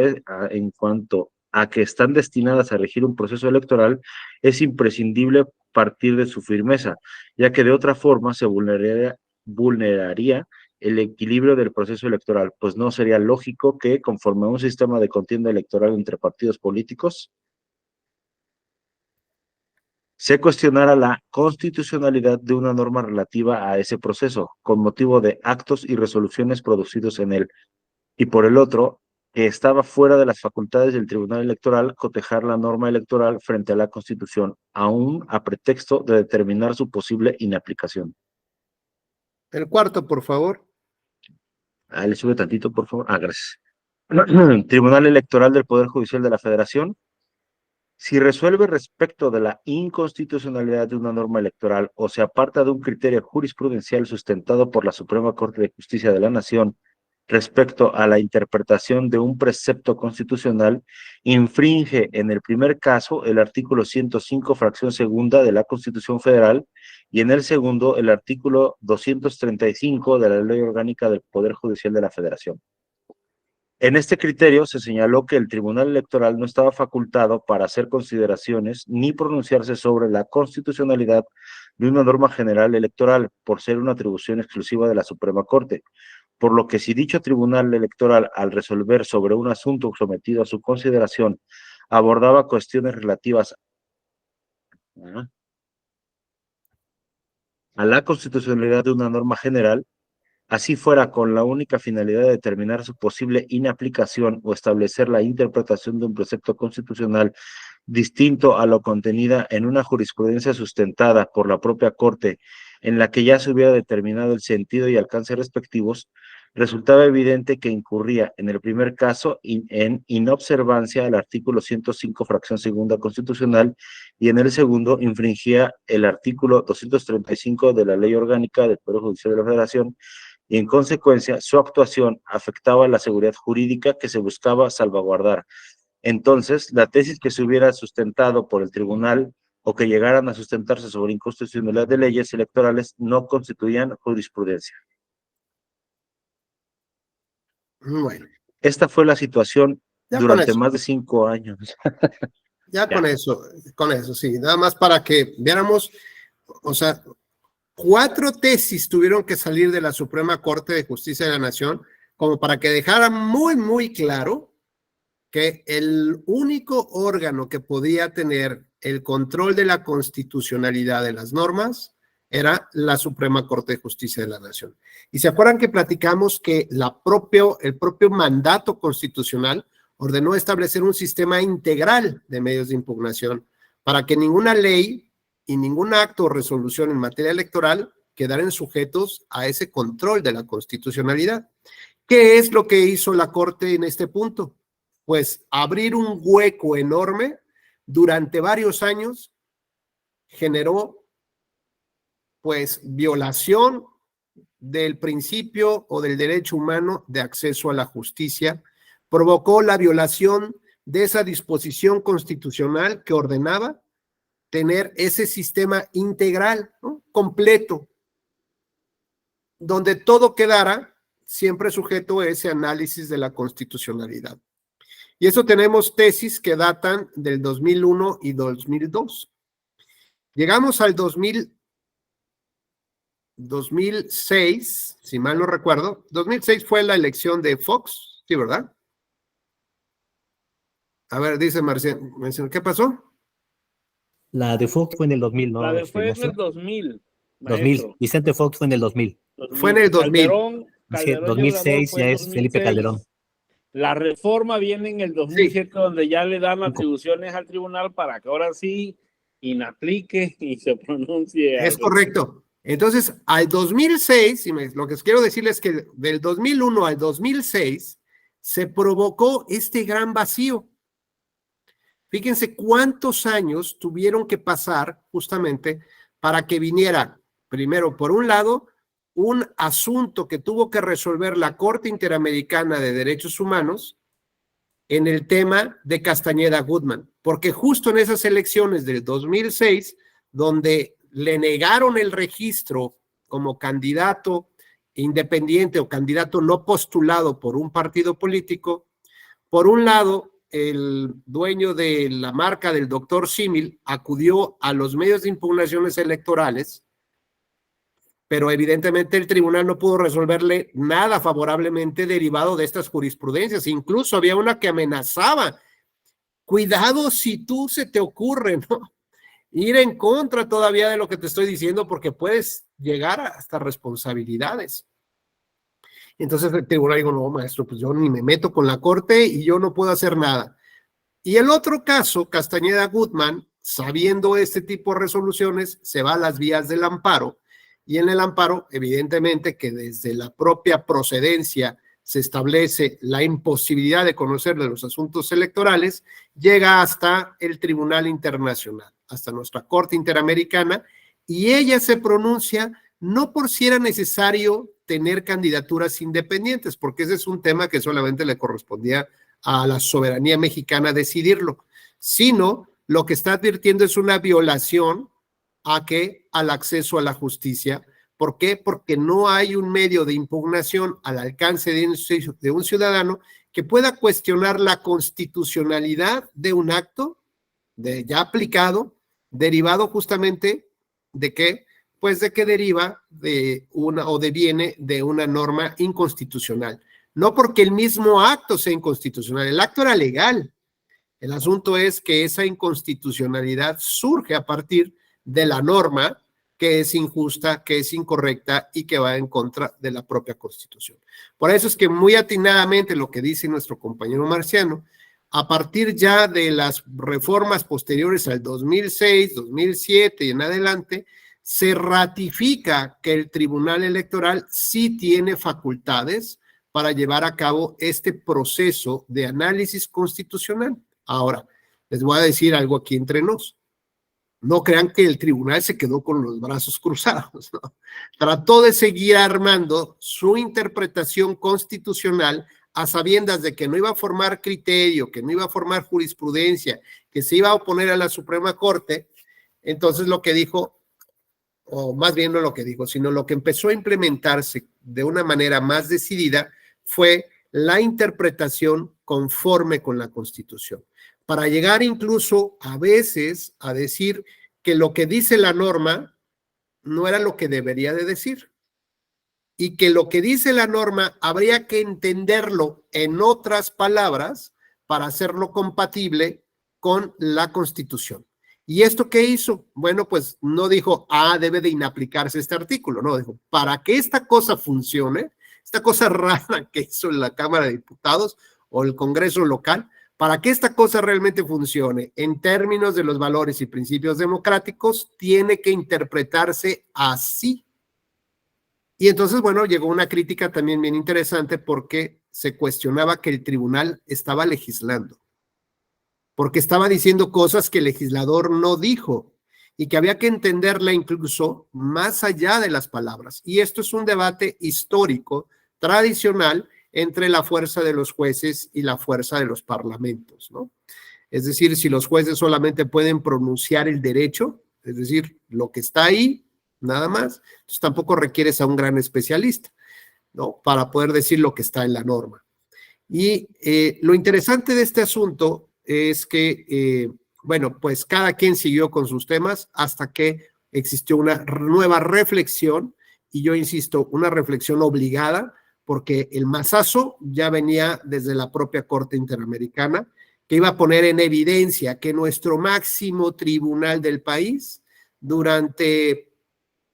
a que están destinadas a regir un proceso electoral, es imprescindible partir de su firmeza, ya que de otra forma se vulneraría el equilibrio del proceso electoral, pues no sería lógico que, conforme a un sistema de contienda electoral entre partidos políticos, se cuestionara la constitucionalidad de una norma relativa a ese proceso, con motivo de actos y resoluciones producidos en él, y por el otro, que estaba fuera de las facultades del Tribunal Electoral cotejar la norma electoral frente a la Constitución, aún a pretexto de determinar su posible inaplicación. El cuarto, por favor. Le sube tantito, por favor. Gracias. Tribunal Electoral del Poder Judicial de la Federación. Si resuelve respecto de la inconstitucionalidad de una norma electoral o se aparta de un criterio jurisprudencial sustentado por la Suprema Corte de Justicia de la Nación respecto a la interpretación de un precepto constitucional, infringe en el primer caso el artículo 105, fracción segunda de la Constitución Federal, y en el segundo el artículo 235 de la Ley Orgánica del Poder Judicial de la Federación. En este criterio se señaló que el Tribunal Electoral no estaba facultado para hacer consideraciones ni pronunciarse sobre la constitucionalidad de una norma general electoral, por ser una atribución exclusiva de la Suprema Corte, por lo que si dicho Tribunal Electoral, al resolver sobre un asunto sometido a su consideración, abordaba cuestiones relativas a la constitucionalidad de una norma general, así fuera con la única finalidad de determinar su posible inaplicación o establecer la interpretación de un precepto constitucional distinto a lo contenida en una jurisprudencia sustentada por la propia Corte, en la que ya se hubiera determinado el sentido y alcance respectivos, resultaba evidente que incurría en el primer caso en inobservancia al artículo 105, fracción segunda constitucional, y en el segundo infringía el artículo 235 de la Ley Orgánica del Poder Judicial de la Federación, y en consecuencia su actuación afectaba la seguridad jurídica que se buscaba salvaguardar. Entonces, la tesis que se hubiera sustentado por el tribunal o que llegaran a sustentarse sobre inconstitucionalidad de leyes electorales no constituían jurisprudencia. Bueno, Esta fue la situación ya durante más de 5 años. Ya con eso, sí, nada más para que viéramos, o sea, 4 tesis tuvieron que salir de la Suprema Corte de Justicia de la Nación, como para que dejara muy, muy claro que el único órgano que podía tener el control de la constitucionalidad de las normas era la Suprema Corte de Justicia de la Nación. Y se acuerdan que platicamos que el propio mandato constitucional ordenó establecer un sistema integral de medios de impugnación para que ninguna ley y ningún acto o resolución en materia electoral quedaran sujetos a ese control de la constitucionalidad. ¿Qué es lo que hizo la Corte en este punto? Pues abrir un hueco enorme durante varios años generó pues violación del principio o del derecho humano de acceso a la justicia, provocó la violación de esa disposición constitucional que ordenaba tener ese sistema integral, ¿no? Completo, donde todo quedara siempre sujeto a ese análisis de la constitucionalidad. Y eso tenemos tesis que datan del 2001 y 2002. Llegamos al 2006, si mal no recuerdo. 2006 fue la elección de Fox, ¿sí, verdad? A ver, dice Marciano, ¿qué pasó? La de Fox fue en el 2000, ¿no? La de fue en Ignacio? el 2000, 2000. maestro. Vicente Fox fue en el 2000. Fue en el 2000. Calderón Sí, y Obrador 2006 fue ya en es Felipe 2006. Calderón. La reforma viene en el 2007, donde ya le dan atribuciones al tribunal para que ahora sí inaplique y se pronuncie. Es correcto. Entonces, al 2006, lo que quiero decirles es que del 2001 al 2006 se provocó este gran vacío. Fíjense cuántos años tuvieron que pasar justamente para que viniera, primero, por un lado, un asunto que tuvo que resolver la Corte Interamericana de Derechos Humanos en el tema de Castañeda Goodman, porque justo en esas elecciones del 2006, donde le negaron el registro como candidato independiente o candidato no postulado por un partido político, por un lado, el dueño de la marca del doctor Símil acudió a los medios de impugnaciones electorales, pero evidentemente el tribunal no pudo resolverle nada favorablemente derivado de estas jurisprudencias. Incluso había una que amenazaba, cuidado si tú se te ocurre, ¿no? Ir en contra todavía de lo que te estoy diciendo, porque puedes llegar hasta responsabilidades. Entonces el tribunal dijo, no, maestro, pues yo ni me meto con la Corte y yo no puedo hacer nada. Y el otro caso, Castañeda Goodman, sabiendo este tipo de resoluciones, se va a las vías del amparo, y en el amparo, evidentemente que desde la propia procedencia se establece la imposibilidad de conocer de los asuntos electorales, llega hasta el Tribunal Internacional, hasta nuestra Corte Interamericana, y ella se pronuncia no por si era necesario tener candidaturas independientes, porque ese es un tema que solamente le correspondía a la soberanía mexicana decidirlo, sino lo que está advirtiendo es una violación al acceso a la justicia. ¿Por qué? Porque no hay un medio de impugnación al alcance de un ciudadano que pueda cuestionar la constitucionalidad de un acto ya aplicado, derivado justamente de qué, pues de que deriva de una o deviene de una norma inconstitucional. No porque el mismo acto sea inconstitucional, el acto era legal. El asunto es que esa inconstitucionalidad surge a partir de la norma que es injusta, que es incorrecta y que va en contra de la propia Constitución. Por eso es que muy atinadamente lo que dice nuestro compañero Marciano, a partir ya de las reformas posteriores al 2006, 2007 y en adelante, se ratifica que el Tribunal Electoral sí tiene facultades para llevar a cabo este proceso de análisis constitucional. Ahora, les voy a decir algo aquí entre nos. No crean que el tribunal se quedó con los brazos cruzados, ¿no? Trató de seguir armando su interpretación constitucional a sabiendas de que no iba a formar criterio, que no iba a formar jurisprudencia, que se iba a oponer a la Suprema Corte. Entonces lo que dijo, o más bien no lo que dijo, sino lo que empezó a implementarse de una manera más decidida fue la interpretación conforme con la Constitución, para llegar incluso a veces a decir que lo que dice la norma no era lo que debería de decir y que lo que dice la norma habría que entenderlo en otras palabras para hacerlo compatible con la Constitución. ¿Y esto qué hizo? Bueno, pues no dijo, debe de inaplicarse este artículo, no, dijo, para que esta cosa funcione, esta cosa rara que hizo en la Cámara de Diputados, o el Congreso local, para que esta cosa realmente funcione en términos de los valores y principios democráticos, tiene que interpretarse así. Y entonces, bueno, llegó una crítica también bien interesante porque se cuestionaba que el tribunal estaba legislando, porque estaba diciendo cosas que el legislador no dijo y que había que entenderla incluso más allá de las palabras. Y esto es un debate histórico, tradicional, entre la fuerza de los jueces y la fuerza de los parlamentos, ¿no? Es decir, si los jueces solamente pueden pronunciar el derecho, es decir, lo que está ahí, nada más, entonces tampoco requieres a un gran especialista, ¿no? Para poder decir lo que está en la norma. Y lo interesante de este asunto es que, bueno, pues cada quien siguió con sus temas hasta que existió una nueva reflexión, y yo insisto, una reflexión obligada, porque el mazazo ya venía desde la propia Corte Interamericana, que iba a poner en evidencia que nuestro máximo tribunal del país, durante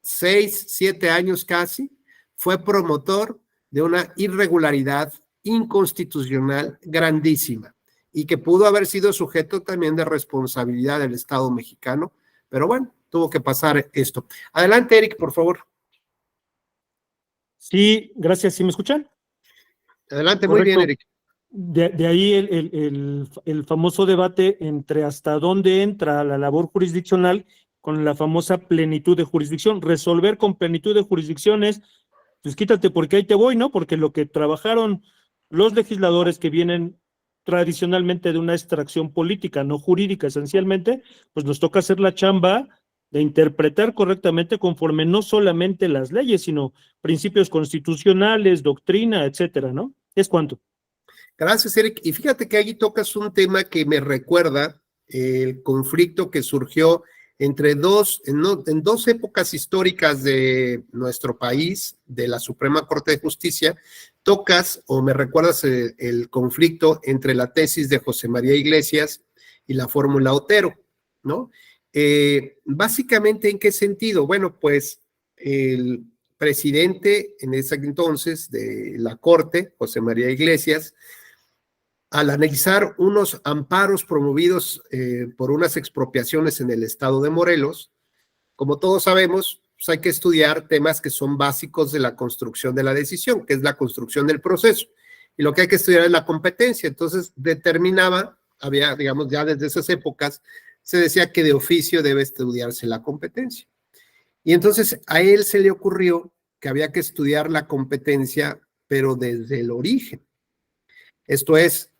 6, 7 años casi, fue promotor de una irregularidad inconstitucional grandísima y que pudo haber sido sujeto también de responsabilidad del Estado mexicano, pero bueno, tuvo que pasar esto. Adelante, Eric, por favor. Sí, gracias. ¿Sí me escuchan? Adelante, Correcto. muy bien, Eric. De ahí el famoso debate entre hasta dónde entra la labor jurisdiccional con la famosa plenitud de jurisdicción. Resolver con plenitud de jurisdicciones, pues quítate porque ahí te voy, ¿no? Porque lo que trabajaron los legisladores que vienen tradicionalmente de una extracción política, no jurídica esencialmente, pues nos toca hacer la chamba de interpretar correctamente conforme no solamente las leyes, sino principios constitucionales, doctrina, etcétera, ¿no? ¿Es cuánto? Gracias, Eric. Y fíjate que ahí tocas un tema que me recuerda el conflicto que surgió entre en dos épocas históricas de nuestro país, de la Suprema Corte de Justicia. Tocas o me recuerdas el conflicto entre la tesis de José María Iglesias y la fórmula Otero, ¿no? Básicamente, ¿en qué sentido? Bueno, pues el presidente en ese entonces de la Corte, José María Iglesias, al analizar unos amparos promovidos por unas expropiaciones en el estado de Morelos, como todos sabemos, pues hay que estudiar temas que son básicos de la construcción de la decisión, que es la construcción del proceso. Y lo que hay que estudiar es la competencia. Entonces determinaba, había, digamos, ya desde esas épocas, se decía que de oficio debe estudiarse la competencia. Y entonces a él se le ocurrió que había que estudiar la competencia, pero desde el origen. Esto es,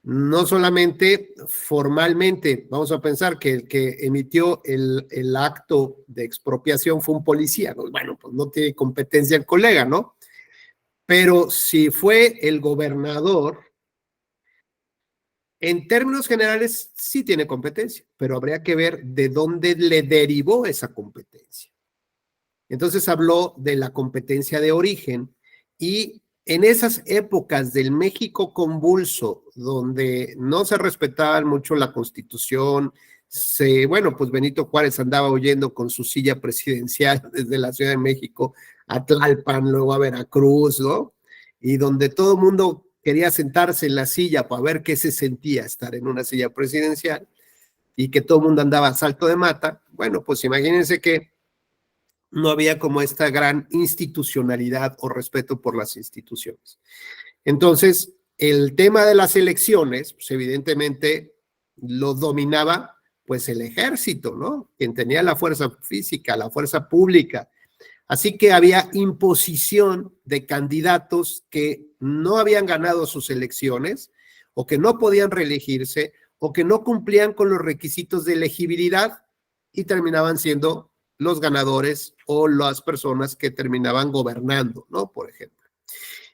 no solamente formalmente, vamos a pensar que el que emitió el acto de expropiación fue un policía. Bueno, pues no tiene competencia el colega, ¿no? Pero si fue el gobernador, en términos generales sí tiene competencia, pero habría que ver de dónde le derivó esa competencia. Entonces habló de la competencia de origen, y en esas épocas del México convulso, donde no se respetaba mucho la Constitución, bueno, pues Benito Juárez andaba huyendo con su silla presidencial desde la Ciudad de México a Tlalpan, luego a Veracruz, ¿no? Y donde todo el mundo quería sentarse en la silla para ver qué se sentía estar en una silla presidencial, y que todo el mundo andaba a salto de mata. Bueno, pues imagínense que no había como esta gran institucionalidad o respeto por las instituciones. Entonces, el tema de las elecciones, pues evidentemente lo dominaba pues el ejército, ¿no? Quien tenía la fuerza física, la fuerza pública. Así que había imposición de candidatos que no habían ganado sus elecciones, o que no podían reelegirse, o que no cumplían con los requisitos de elegibilidad, y terminaban siendo los ganadores o las personas que terminaban gobernando, ¿no? Por ejemplo.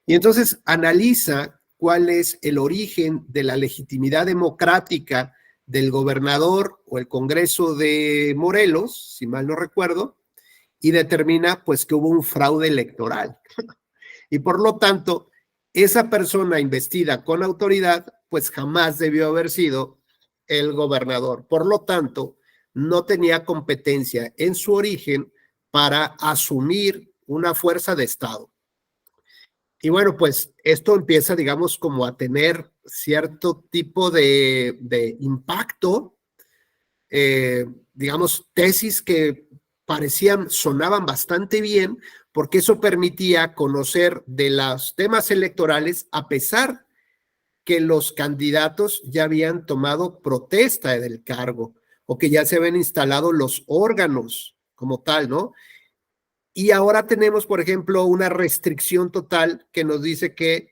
Y entonces analiza cuál es el origen de la legitimidad democrática del gobernador o el Congreso de Morelos, si mal no recuerdo, y determina pues que hubo un fraude electoral. Y por lo tanto, esa persona investida con autoridad pues jamás debió haber sido el gobernador. Por lo tanto, no tenía competencia en su origen para asumir una fuerza de Estado. Y bueno, pues esto empieza, digamos, como a tener cierto tipo de impacto, digamos, tesis que sonaban bastante bien, porque eso permitía conocer de los temas electorales, a pesar que los candidatos ya habían tomado protesta del cargo, o que ya se habían instalado los órganos como tal, ¿no? Y ahora tenemos, por ejemplo, una restricción total que nos dice que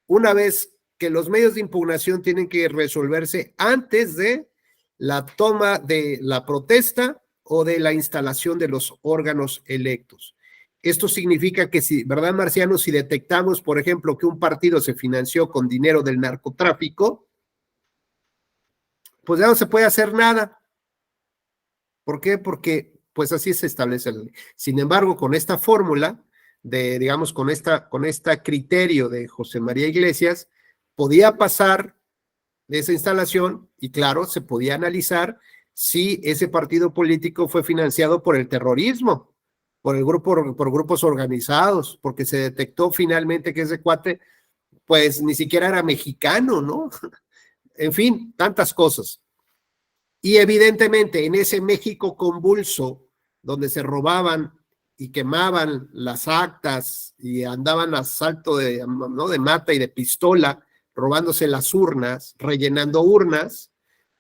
una vez que los medios de impugnación tienen que resolverse antes de la toma de la protesta o de la instalación de los órganos electos. Esto significa que si, ¿verdad, Marciano? Si detectamos, por ejemplo, que un partido se financió con dinero del narcotráfico, pues ya no se puede hacer nada. ¿Por qué? Porque pues así se establece la ley. Sin embargo, con esta fórmula, digamos, con este criterio de José María Iglesias, podía pasar de esa instalación y claro, se podía analizar si ese partido político fue financiado por el terrorismo, por grupos organizados, porque se detectó finalmente que ese cuate pues ni siquiera era mexicano, ¿no? En fin, tantas cosas. Y evidentemente en ese México convulso, donde se robaban y quemaban las actas y andaban a salto ¿no? de mata y de pistola, robándose las urnas, rellenando urnas,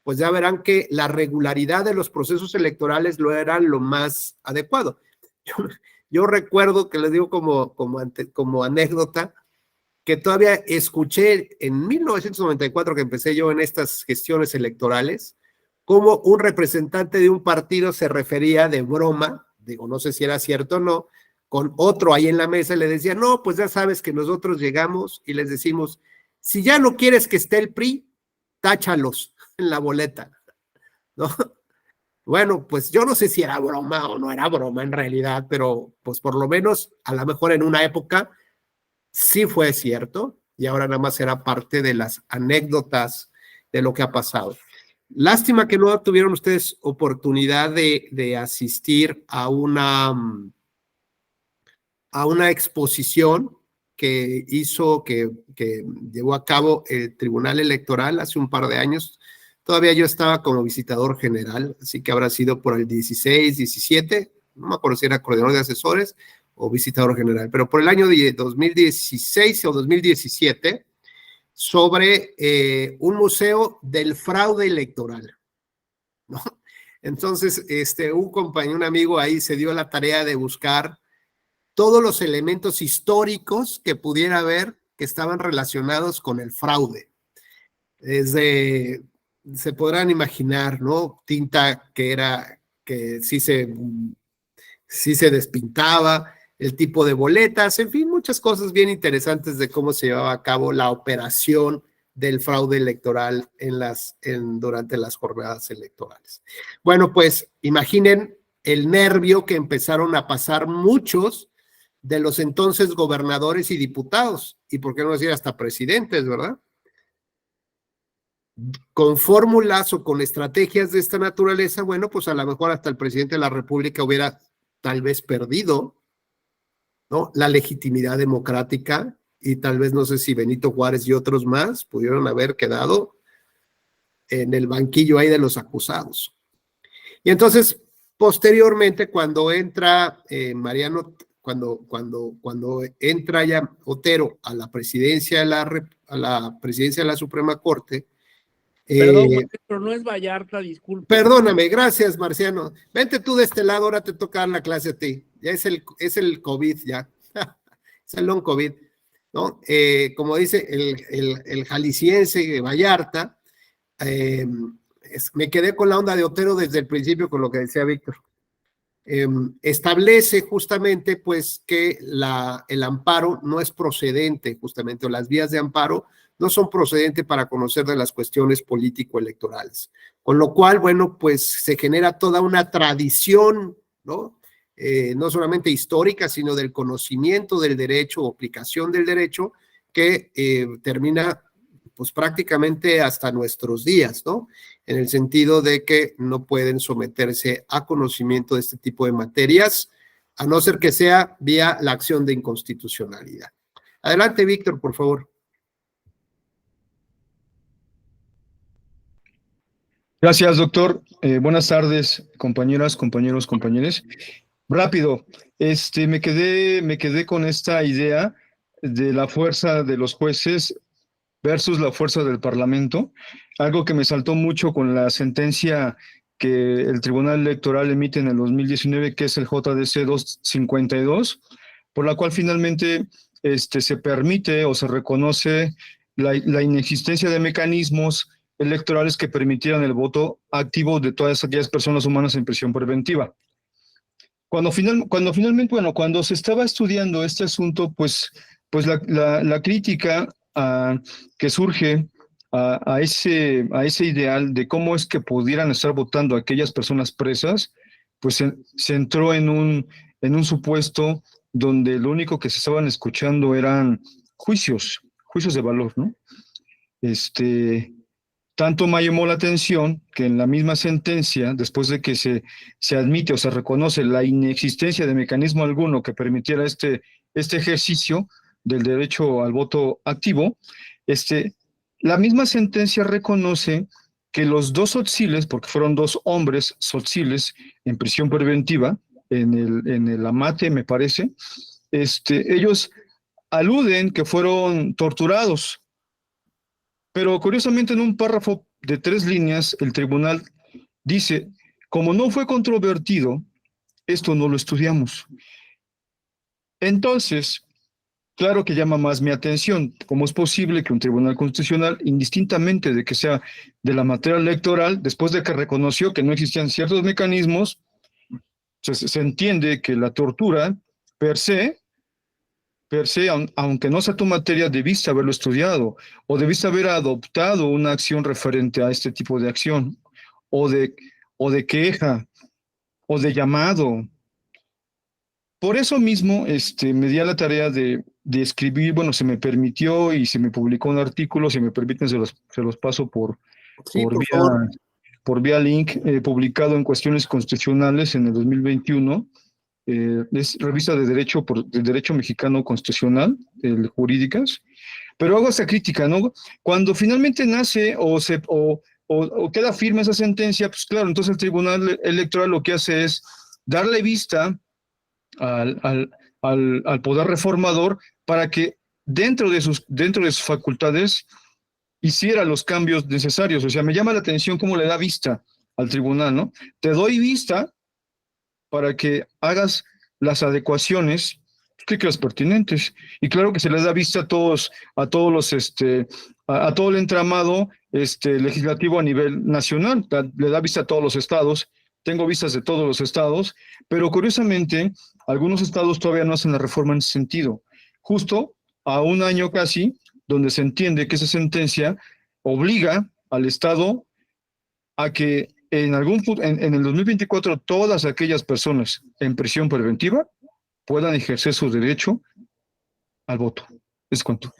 pues ya verán que la regularidad de los procesos electorales lo era lo más adecuado. Yo recuerdo que les digo como anécdota, que todavía escuché en 1994 que empecé yo en estas gestiones electorales, como un representante de un partido se refería de broma, digo, no sé si era cierto o no, con otro ahí en la mesa y le decía, no, pues ya sabes que nosotros llegamos y les decimos, si ya no quieres que esté el PRI, táchalos en la boleta, ¿no? Bueno, pues yo no sé si era broma o no era broma en realidad, pero pues por lo menos a lo mejor en una época sí fue cierto y ahora nada más era parte de las anécdotas de lo que ha pasado. Lástima que no tuvieron ustedes oportunidad de asistir a una exposición que llevó a cabo el Tribunal Electoral hace un par de años. Todavía yo estaba como visitador general, así que habrá sido por el 16, 17, no me acuerdo si era coordinador de asesores o visitador general, pero por el año de 2016 o 2017, sobre un museo del fraude electoral, ¿no? Entonces, un amigo ahí se dio la tarea de buscar todos los elementos históricos que pudiera haber que estaban relacionados con el fraude. Se podrán imaginar, ¿no? Tinta que sí se despintaba, el tipo de boletas, en fin, muchas cosas bien interesantes de cómo se llevaba a cabo la operación del fraude electoral durante las jornadas electorales. Bueno, pues imaginen el nervio que empezaron a pasar muchos de los entonces gobernadores y diputados, y por qué no decir hasta presidentes, ¿verdad? Con fórmulas o con estrategias de esta naturaleza, bueno, pues a lo mejor hasta el presidente de la República hubiera tal vez perdido, ¿no? La legitimidad democrática y tal vez no sé si Benito Juárez y otros más pudieron haber quedado en el banquillo ahí de los acusados. Y entonces, posteriormente, cuando entra cuando entra ya Otero a la presidencia de la Suprema Corte. Perdón, pero no es Vallarta, disculpe. Perdóname, gracias, Marciano. Vente tú de este lado, ahora te toca dar la clase a ti. Ya es el COVID, ya. Es el long COVID, ¿no? Como dice el jalisciense Vallarta, me quedé con la onda de Otero desde el principio con lo que decía Víctor. Establece justamente pues que el amparo no es procedente justamente, o las vías de amparo no son procedentes para conocer de las cuestiones político-electorales. Con lo cual, bueno, pues se genera toda una tradición, ¿no? No solamente histórica, sino del conocimiento del derecho o aplicación del derecho que termina pues prácticamente hasta nuestros días, ¿no? En el sentido de que no pueden someterse a conocimiento de este tipo de materias, a no ser que sea vía la acción de inconstitucionalidad. Adelante, Víctor, por favor. Gracias, doctor. Buenas tardes, compañeras, compañeros, compañeros. Rápido, me quedé con esta idea de la fuerza de los jueces versus la fuerza del Parlamento, algo que me saltó mucho con la sentencia que el Tribunal Electoral emite en el 2019, que es el JDC 252, por la cual finalmente se permite o se reconoce la inexistencia de mecanismos electorales que permitieran el voto activo de todas aquellas personas humanas en prisión preventiva. Cuando finalmente, bueno, cuando se estaba estudiando este asunto, pues la crítica que surge a ese ideal de cómo es que pudieran estar votando aquellas personas presas, pues se entró en un supuesto donde lo único que se estaban escuchando eran juicios de valor, ¿no? Tanto me llamó la atención que en la misma sentencia, después de que se admite o se reconoce la inexistencia de mecanismo alguno que permitiera este ejercicio del derecho al voto activo, la misma sentencia reconoce que los dos tzotziles, porque fueron dos hombres tzotziles en prisión preventiva, en el Amate, me parece, ellos aluden que fueron torturados. Pero curiosamente en un párrafo de 3 líneas, el tribunal dice, como no fue controvertido, esto no lo estudiamos. Entonces, claro que llama más mi atención, ¿cómo es posible que un tribunal constitucional, indistintamente de que sea de la materia electoral, después de que reconoció que no existían ciertos mecanismos, se entiende que la tortura per se, aunque no sea tu materia, debiste haberlo estudiado o debiste haber adoptado una acción referente a este tipo de acción o de queja o de llamado. Por eso mismo me di a la tarea de escribir, bueno, se me permitió y se me publicó un artículo, si me permiten se los paso Sí, por favor. por vía link, publicado en Cuestiones Constitucionales en el 2021. Es revista de Derecho Mexicano Constitucional, Jurídicas, pero hago esta crítica, ¿no? Cuando finalmente nace o queda firme esa sentencia, pues claro, entonces el Tribunal Electoral lo que hace es darle vista al poder reformador para que dentro de sus facultades hiciera los cambios necesarios. O sea, me llama la atención cómo le da vista al tribunal, ¿no? Te doy vista para que hagas las adecuaciones que creas pertinentes. Y claro que se les da vista a todo el entramado legislativo a nivel nacional, le da vista a todos los estados. Tengo vistas de todos los estados, pero curiosamente algunos estados todavía no hacen la reforma en ese sentido. Justo a un año casi, donde se entiende que esa sentencia obliga al estado a que en el 2024 todas aquellas personas en prisión preventiva puedan ejercer su derecho al voto. Es cuanto.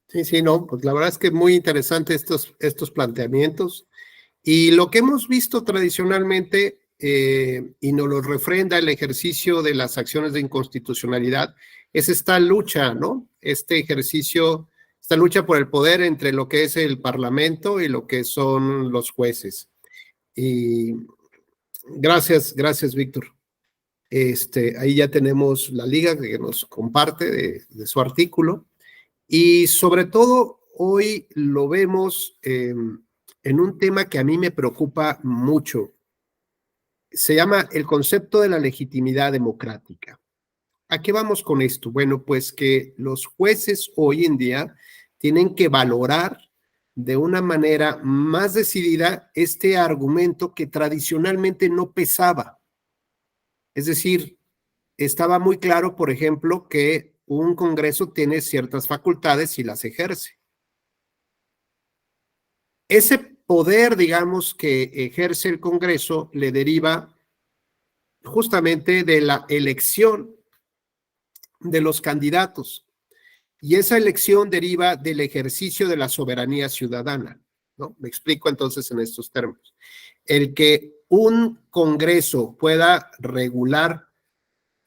Sí, no, pues la verdad es que es muy interesante estos planteamientos. Y lo que hemos visto tradicionalmente, y nos lo refrenda el ejercicio de las acciones de inconstitucionalidad, es esta lucha, ¿no? Esta lucha por el poder entre lo que es el Parlamento y lo que son los jueces. Y gracias, Víctor. Ahí ya tenemos la liga que nos comparte de su artículo. Y sobre todo, hoy lo vemos en un tema que a mí me preocupa mucho. Se llama el concepto de la legitimidad democrática. ¿A qué vamos con esto? Bueno, pues que los jueces hoy en día tienen que valorar de una manera más decidida este argumento que tradicionalmente no pesaba. Es decir, estaba muy claro, por ejemplo, que un Congreso tiene ciertas facultades y las ejerce. Ese poder, digamos, que ejerce el Congreso le deriva justamente de la elección de los candidatos. Y esa elección deriva del ejercicio de la soberanía ciudadana, ¿no? Me explico entonces en estos términos. El que un Congreso pueda regular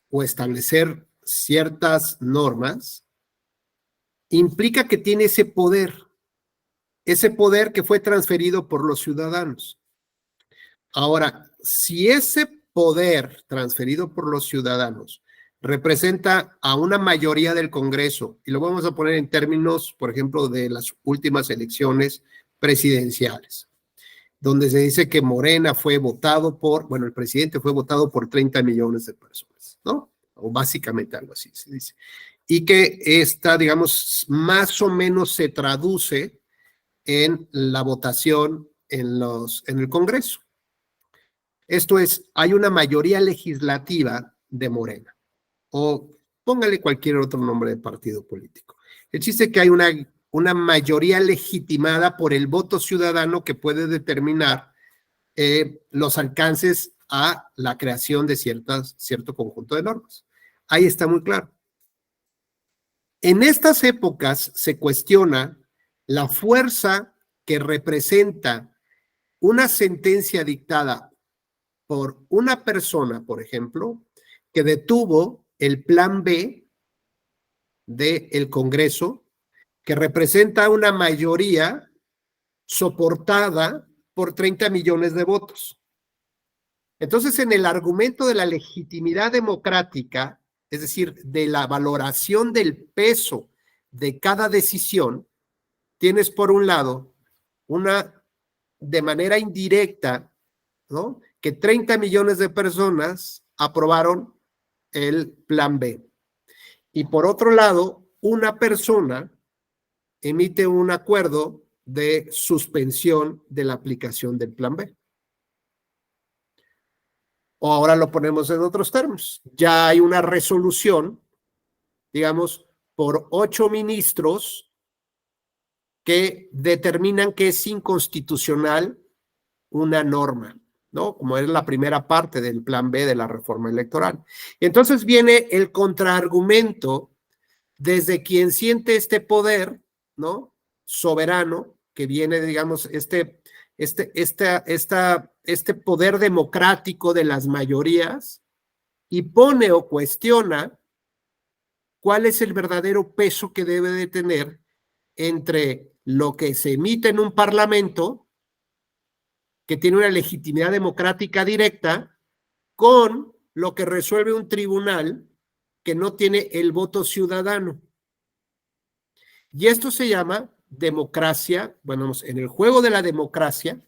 o establecer ciertas normas implica que tiene ese poder. ese poder que fue transferido por los ciudadanos. Ahora, si ese poder transferido por los ciudadanos representa a una mayoría del Congreso, y lo vamos a poner en términos, por ejemplo, de las últimas elecciones presidenciales, donde se dice que Morena fue votado por, bueno, el presidente fue votado por 30 millones de personas, ¿no? O básicamente algo así se dice. Y que esta, digamos, más o menos se traduce en la votación en el Congreso. Esto es, hay una mayoría legislativa de Morena, o póngale cualquier otro nombre de partido político. El chiste es que hay una mayoría legitimada por el voto ciudadano que puede determinar los alcances a la creación de cierto conjunto de normas. Ahí está muy claro. En estas épocas se cuestiona la fuerza que representa una sentencia dictada por una persona, por ejemplo, que detuvo el plan B del Congreso, que representa una mayoría soportada por 30 millones de votos. Entonces, en el argumento de la legitimidad democrática, es decir, de la valoración del peso de cada decisión, tienes por un lado de manera indirecta, ¿no?, que 30 millones de personas aprobaron el plan B. Y por otro lado, una persona emite un acuerdo de suspensión de la aplicación del plan B. O ahora lo ponemos en otros términos. Ya hay una resolución, digamos, por 8 ministros que determinan que es inconstitucional una norma, ¿no? Como es la primera parte del plan B de la reforma electoral. Entonces viene el contraargumento desde quien siente este poder, ¿no?, soberano, que viene, digamos, este poder democrático de las mayorías, y pone o cuestiona cuál es el verdadero peso que debe de tener entre lo que se emite en un parlamento, que tiene una legitimidad democrática directa, con lo que resuelve un tribunal que no tiene el voto ciudadano. Y esto se llama democracia. Bueno, en el juego de la democracia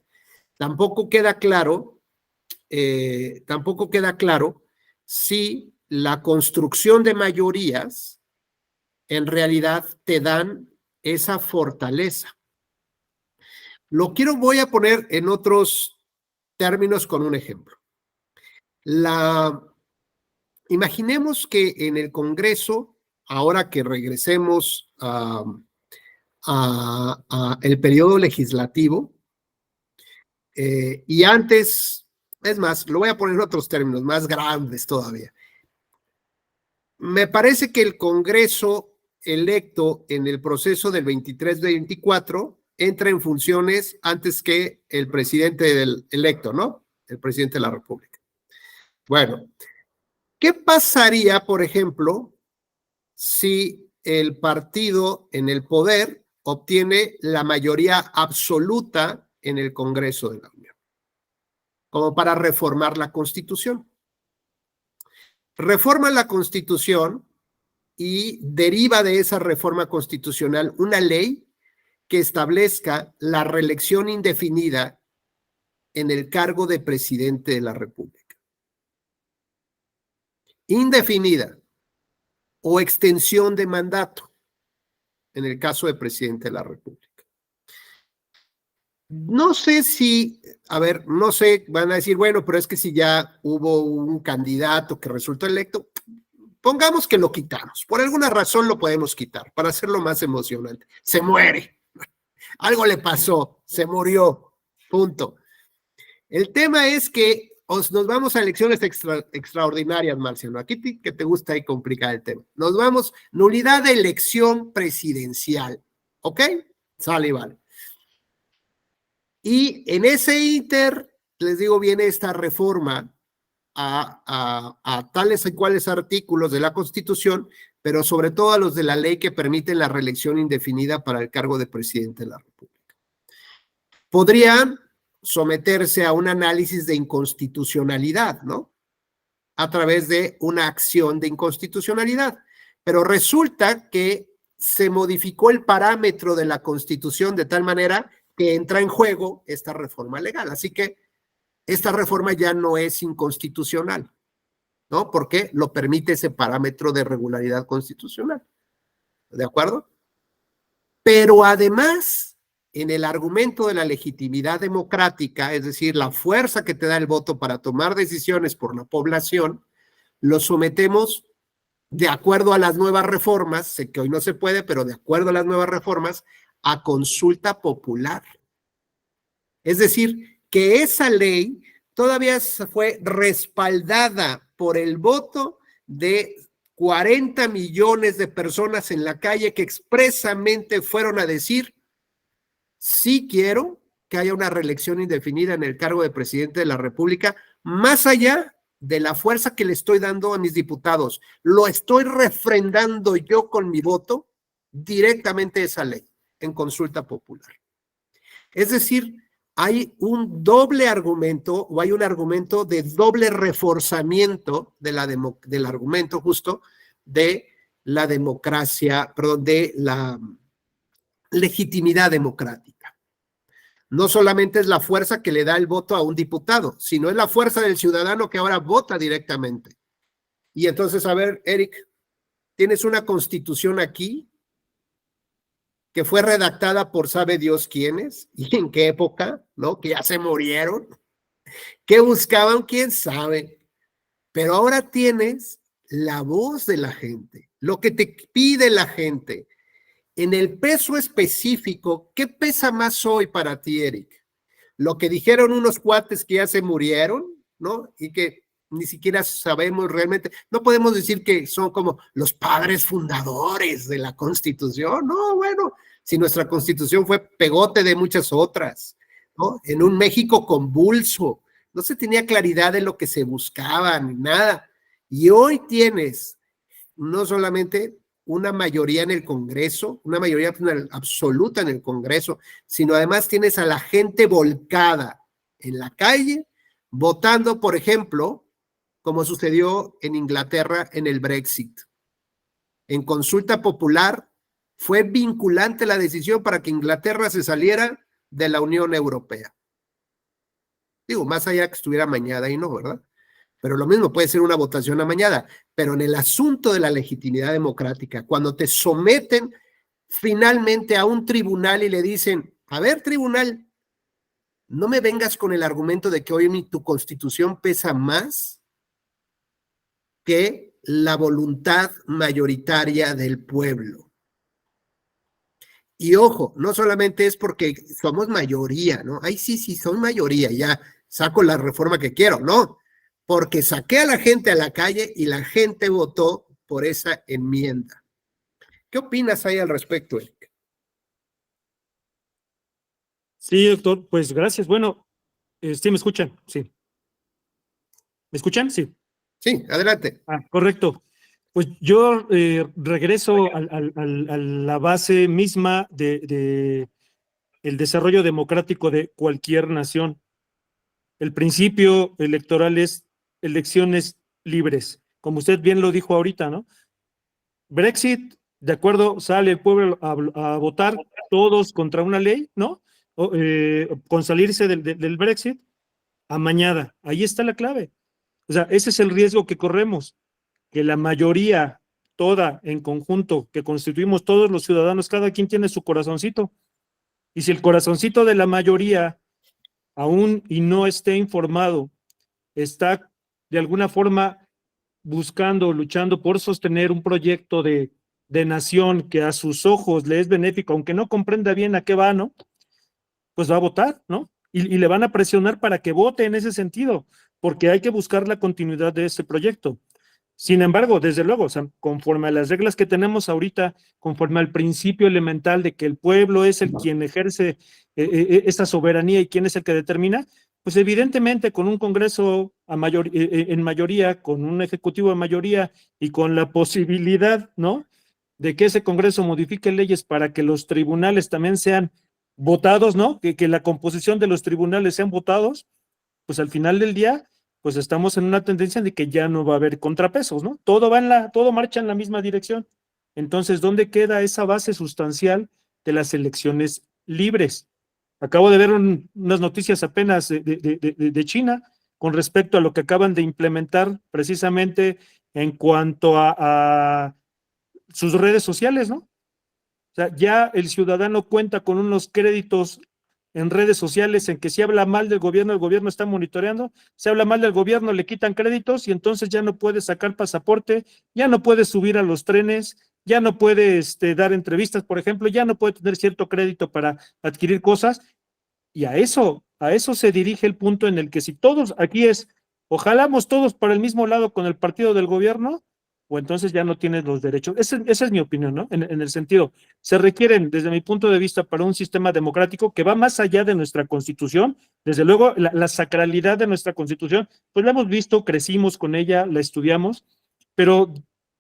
tampoco queda claro si la construcción de mayorías en realidad te dan esa fortaleza. Voy a poner en otros términos con un ejemplo. Imaginemos que en el Congreso, ahora que regresemos a el periodo legislativo, y antes, es más, lo voy a poner en otros términos más grandes todavía. Me parece que el Congreso electo en el proceso del 23-24 entra en funciones antes que el presidente electo, ¿no? El presidente de la República. Bueno, ¿qué pasaría, por ejemplo, si el partido en el poder obtiene la mayoría absoluta en el Congreso de la Unión, como para reformar la Constitución? Reforma la Constitución y deriva de esa reforma constitucional una ley que establezca la reelección indefinida en el cargo de presidente de la República. Indefinida o extensión de mandato en el caso de presidente de la República. No sé si, no sé, van a decir, bueno, pero es que si ya hubo un candidato que resultó electo, pongamos que lo quitamos. Por alguna razón lo podemos quitar para hacerlo más emocionante. Se muere. Algo le pasó, se murió, punto. El tema es que nos vamos a elecciones extraordinarias, Marciano. Aquí que te gusta ahí complicar el tema. Nos vamos, nulidad de elección presidencial, ¿ok? Sale y vale. Y en ese inter, les digo, viene esta reforma a tales y cuales artículos de la Constitución, pero sobre todo a los de la ley que permiten la reelección indefinida para el cargo de presidente de la República. podrían someterse a un análisis de inconstitucionalidad, ¿no? A través de una acción de inconstitucionalidad. Pero resulta que se modificó el parámetro de la Constitución de tal manera que entra en juego esta reforma legal. Así que esta reforma ya no es inconstitucional, ¿no? Porque lo permite ese parámetro de regularidad constitucional. ¿De acuerdo? Pero además, en el argumento de la legitimidad democrática, es decir, la fuerza que te da el voto para tomar decisiones por la población, lo sometemos de acuerdo a las nuevas reformas, sé que hoy no se puede, pero de acuerdo a las nuevas reformas, a consulta popular. Es decir, que esa ley todavía fue respaldada por el voto de 40 millones de personas en la calle que expresamente fueron a decir, sí quiero que haya una reelección indefinida en el cargo de presidente de la República, más allá de la fuerza que le estoy dando a mis diputados. Lo estoy refrendando yo con mi voto directamente esa ley en consulta popular. Es decir, hay un doble argumento o hay un argumento de doble reforzamiento del argumento justo de la democracia, perdón, de la legitimidad democrática. No solamente es la fuerza que le da el voto a un diputado, sino es la fuerza del ciudadano que ahora vota directamente. Y entonces, a ver, Eric, tienes una constitución aquí que fue redactada por sabe Dios quiénes y en qué época, ¿no? Que ya se murieron, que buscaban, quién sabe. Pero ahora tienes la voz de la gente, lo que te pide la gente. En el peso específico, ¿qué pesa más hoy para ti, Eric? Lo que dijeron unos cuates que ya se murieron, ¿no? Y que ni siquiera sabemos realmente, no podemos decir que son como los padres fundadores de la Constitución, no, bueno, si nuestra Constitución fue pegote de muchas otras, ¿no? En un México convulso, no se tenía claridad de lo que se buscaba, ni nada. Y hoy tienes no solamente una mayoría en el Congreso, una mayoría absoluta en el Congreso, sino además tienes a la gente volcada en la calle, votando, por ejemplo, como sucedió en Inglaterra en el Brexit. En consulta popular fue vinculante la decisión para que Inglaterra se saliera de la Unión Europea. Digo, más allá que estuviera amañada y no, ¿verdad? Pero lo mismo puede ser una votación amañada. Pero en el asunto de la legitimidad democrática, cuando te someten finalmente a un tribunal y le dicen, a ver, tribunal, no me vengas con el argumento de que hoy tu Constitución pesa más que la voluntad mayoritaria del pueblo. Y ojo, no solamente es porque somos mayoría, ¿no? Ay, sí, soy mayoría, ya saco la reforma que quiero, no, porque saqué a la gente a la calle y la gente votó por esa enmienda. ¿Qué opinas ahí al respecto, Eric? Sí, doctor, pues gracias. Bueno, sí, ¿me escuchan? Sí. ¿Me escuchan? Sí. Sí, adelante. Correcto. Pues yo regreso a la base misma de el desarrollo democrático de cualquier nación. El principio electoral es elecciones libres, como usted bien lo dijo ahorita, ¿no? Brexit, de acuerdo, sale el pueblo a votar todos contra una ley, ¿no? Con salirse del Brexit, amañada. Ahí está la clave. O sea, ese es el riesgo que corremos, que la mayoría, toda en conjunto, que constituimos todos los ciudadanos, cada quien tiene su corazoncito. Y si el corazoncito de la mayoría, aún y no esté informado, está de alguna forma buscando, luchando por sostener un proyecto de nación que a sus ojos le es benéfico, aunque no comprenda bien a qué va, ¿no? Pues va a votar, ¿no? Y le van a presionar para que vote en ese sentido, porque hay que buscar la continuidad de ese proyecto. Sin embargo, desde luego, o sea, conforme a las reglas que tenemos ahorita, conforme al principio elemental de que el pueblo es el quien ejerce esta soberanía y quién es el que determina, pues evidentemente con un Congreso en mayoría, con un Ejecutivo de mayoría y con la posibilidad, ¿no?, de que ese Congreso modifique leyes para que los tribunales también sean votados, ¿no? Que la composición de los tribunales sean votados, pues al final del día, pues estamos en una tendencia de que ya no va a haber contrapesos, ¿no? Todo marcha en la misma dirección. Entonces, ¿dónde queda esa base sustancial de las elecciones libres? Acabo de ver unas noticias apenas de China con respecto a lo que acaban de implementar precisamente en cuanto a sus redes sociales, ¿no? O sea, ya el ciudadano cuenta con unos créditos en redes sociales en que si habla mal del gobierno, el gobierno está monitoreando, si habla mal del gobierno, le quitan créditos y entonces ya no puede sacar pasaporte, ya no puede subir a los trenes, ya no puede dar entrevistas, por ejemplo, ya no puede tener cierto crédito para adquirir cosas. Y a eso se dirige el punto en el que si todos, aquí es, o jalamos todos para el mismo lado con el partido del gobierno, o entonces ya no tienes los derechos. Esa es mi opinión, ¿no? En el sentido, se requieren, desde mi punto de vista, para un sistema democrático que va más allá de nuestra constitución. Desde luego, la sacralidad de nuestra constitución, pues la hemos visto, crecimos con ella, la estudiamos, pero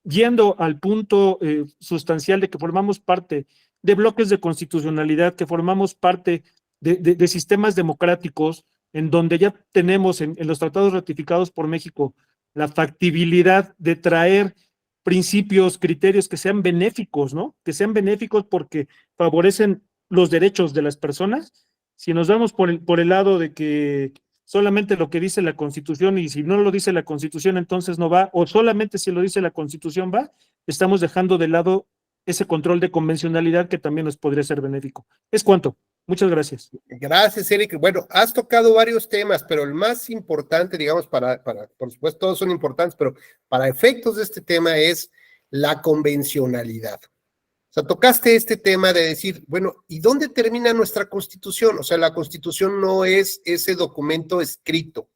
yendo al punto sustancial de que formamos parte de bloques de constitucionalidad, que formamos parte de sistemas democráticos, en donde ya tenemos en los tratados ratificados por México la factibilidad de traer principios, criterios que sean benéficos, ¿no? Que sean benéficos porque favorecen los derechos de las personas. Si nos vamos por el lado de que solamente lo que dice la Constitución y si no lo dice la Constitución entonces no va, o solamente si lo dice la Constitución va, estamos dejando de lado ese control de convencionalidad que también nos podría ser benéfico. Es cuanto. Muchas gracias. Gracias, Eric. Bueno, has tocado varios temas, pero el más importante, digamos, por supuesto, todos son importantes, pero para efectos de este tema es la convencionalidad. O sea, tocaste este tema de decir, bueno, ¿y dónde termina nuestra Constitución? O sea, la Constitución no es ese documento escrito.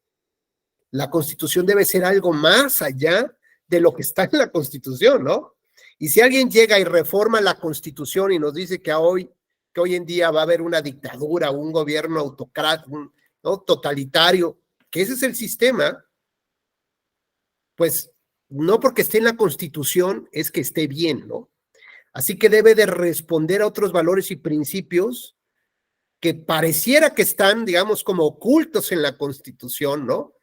La Constitución debe ser algo más allá de lo que está en la Constitución, ¿no? Y si alguien llega y reforma la Constitución y nos dice que hoy en día va a haber una dictadura, un gobierno autocrático, ¿no? Totalitario, que ese es el sistema, pues no porque esté en la Constitución es que esté bien, ¿no? Así que debe de responder a otros valores y principios que pareciera que están, digamos, como ocultos en la Constitución, ¿no?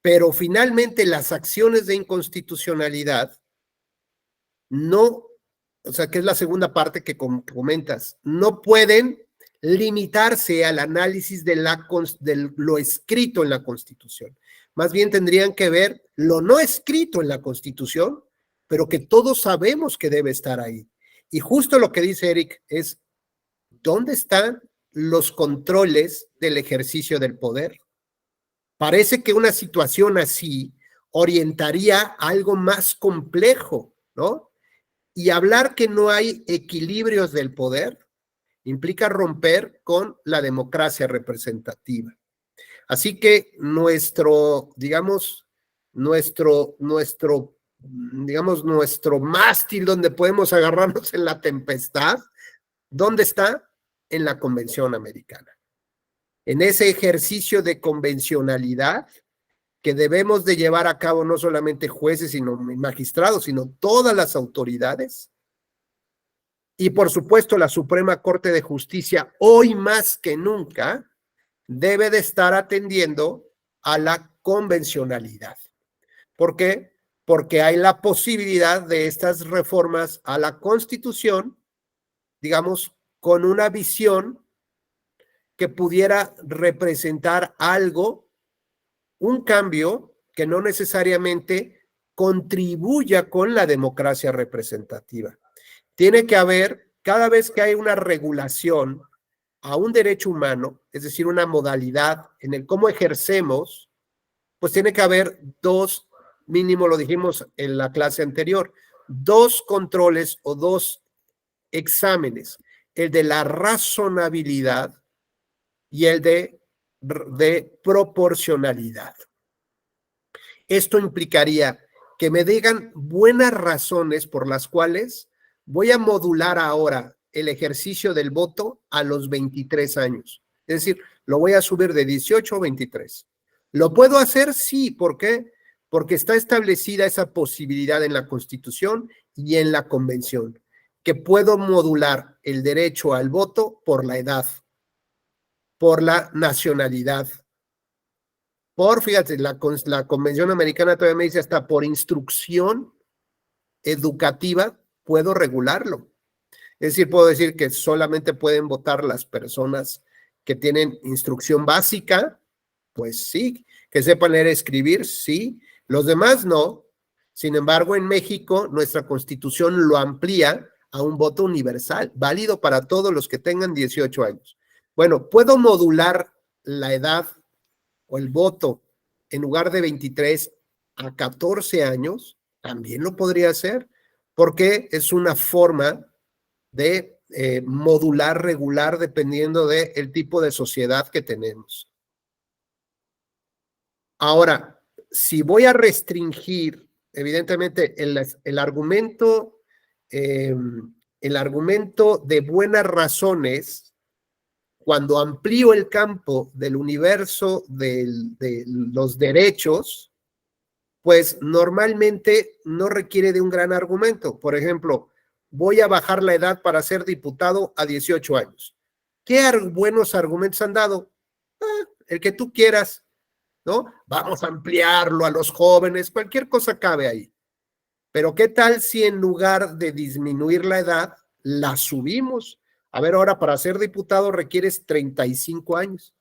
Pero finalmente las acciones de inconstitucionalidad no, o sea, que es la segunda parte que comentas, no pueden limitarse al análisis de lo escrito en la Constitución. Más bien tendrían que ver lo no escrito en la Constitución, pero que todos sabemos que debe estar ahí. Y justo lo que dice Eric es, ¿dónde están los controles del ejercicio del poder? Parece que una situación así orientaría a algo más complejo, ¿no? Y hablar que no hay equilibrios del poder implica romper con la democracia representativa. Así que nuestro mástil donde podemos agarrarnos en la tempestad, ¿dónde está? En la Convención Americana. En ese ejercicio de convencionalidad que debemos de llevar a cabo no solamente jueces, sino magistrados, sino todas las autoridades. Y por supuesto la Suprema Corte de Justicia, hoy más que nunca, debe de estar atendiendo a la convencionalidad. ¿Por qué? Porque hay la posibilidad de estas reformas a la Constitución, digamos, con una visión que pudiera representar algo, un cambio que no necesariamente contribuya con la democracia representativa. Tiene que haber, cada vez que hay una regulación a un derecho humano, es decir, una modalidad en el cómo ejercemos, pues tiene que haber dos, mínimo lo dijimos en la clase anterior, dos controles o dos exámenes, el de la razonabilidad y el de proporcionalidad. Esto implicaría que me digan buenas razones por las cuales voy a modular ahora el ejercicio del voto a los 23 años. Es decir, lo voy a subir de 18 a 23. ¿Lo puedo hacer? Sí. ¿Por qué? Porque está establecida esa posibilidad en la Constitución y en la Convención. que puedo modular el derecho al voto por la edad, por la nacionalidad, fíjate, la Convención Americana todavía me dice hasta por instrucción educativa puedo regularlo. Es decir, puedo decir que solamente pueden votar las personas que tienen instrucción básica, pues sí, que sepan leer y escribir, sí, los demás no. Sin embargo, en México, nuestra Constitución lo amplía a un voto universal, válido para todos los que tengan 18 años. Bueno, puedo modular la edad o el voto en lugar de 23 a 14 años, también lo podría hacer, porque es una forma de modular, regular, dependiendo del tipo de sociedad que tenemos. Ahora, si voy a restringir, evidentemente, el argumento de buenas razones, cuando amplío el campo del universo de los derechos, pues normalmente no requiere de un gran argumento. Por ejemplo, voy a bajar la edad para ser diputado a 18 años. ¿Qué buenos argumentos han dado? El que tú quieras, ¿no? Vamos a ampliarlo a los jóvenes, cualquier cosa cabe ahí. Pero ¿qué tal si en lugar de disminuir la edad, la subimos? A ver, ahora para ser diputado requieres 35 años.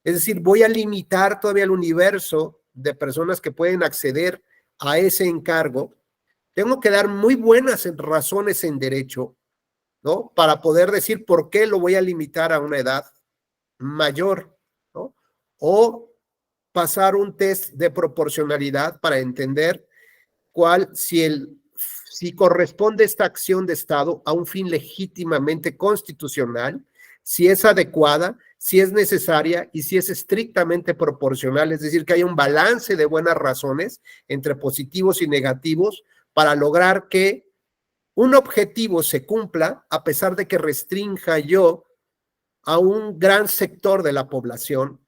Es decir, voy a limitar todavía el universo de personas que pueden acceder a ese encargo. Tengo que dar muy buenas razones en derecho, ¿no? Para poder decir por qué lo voy a limitar a una edad mayor, ¿no? O pasar un test de proporcionalidad para entender si corresponde esta acción de Estado a un fin legítimamente constitucional, si es adecuada, si es necesaria y si es estrictamente proporcional, es decir, que haya un balance de buenas razones entre positivos y negativos para lograr que un objetivo se cumpla a pesar de que restrinja yo a un gran sector de la población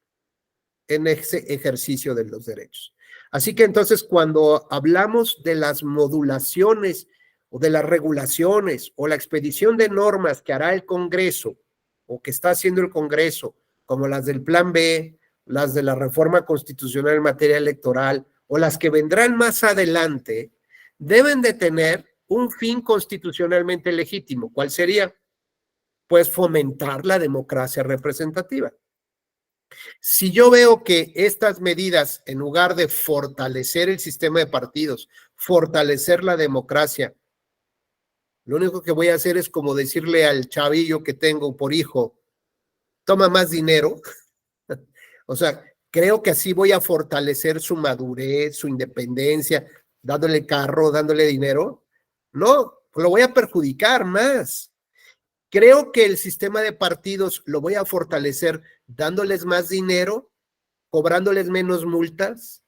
en ese ejercicio de los derechos. Así que entonces cuando hablamos de las modulaciones o de las regulaciones o la expedición de normas que hará el Congreso o que está haciendo el Congreso, como las del Plan B, las de la reforma constitucional en materia electoral o las que vendrán más adelante, deben de tener un fin constitucionalmente legítimo. ¿Cuál sería? Pues fomentar la democracia representativa. Si yo veo que estas medidas, en lugar de fortalecer el sistema de partidos, fortalecer la democracia, lo único que voy a hacer es como decirle al chavillo que tengo por hijo, toma más dinero. O sea, creo que así voy a fortalecer su madurez, su independencia, dándole carro, dándole dinero. No, lo voy a perjudicar más. Creo que el sistema de partidos lo voy a fortalecer dándoles más dinero, cobrándoles menos multas,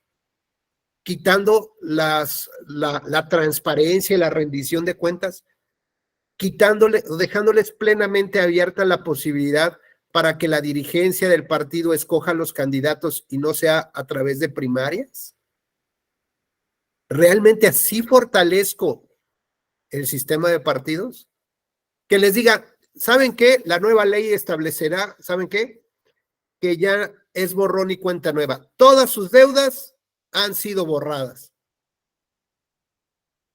quitando la transparencia y la rendición de cuentas, dejándoles plenamente abierta la posibilidad para que la dirigencia del partido escoja los candidatos y no sea a través de primarias. ¿Realmente así fortalezco el sistema de partidos? Que les diga, ¿saben qué? La nueva ley establecerá, ¿saben qué? Que ya es borrón y cuenta nueva. Todas sus deudas han sido borradas.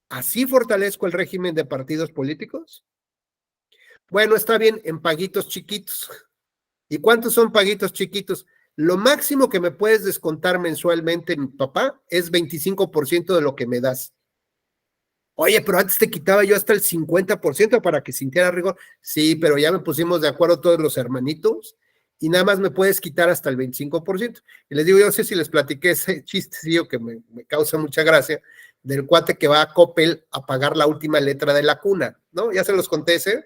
¿Así fortalezco el régimen de partidos políticos? Bueno, está bien, en paguitos chiquitos. ¿Y cuántos son paguitos chiquitos? Lo máximo que me puedes descontar mensualmente, mi papá, es 25% de lo que me das. Oye, pero antes te quitaba yo hasta el 50% para que sintiera rigor. Sí, pero ya me pusimos de acuerdo todos los hermanitos y nada más me puedes quitar hasta el 25%. Y les digo, yo no sé si les platiqué ese chistecillo que me causa mucha gracia, del cuate que va a Coppel a pagar la última letra de la cuna, ¿no? Ya se los conté ese,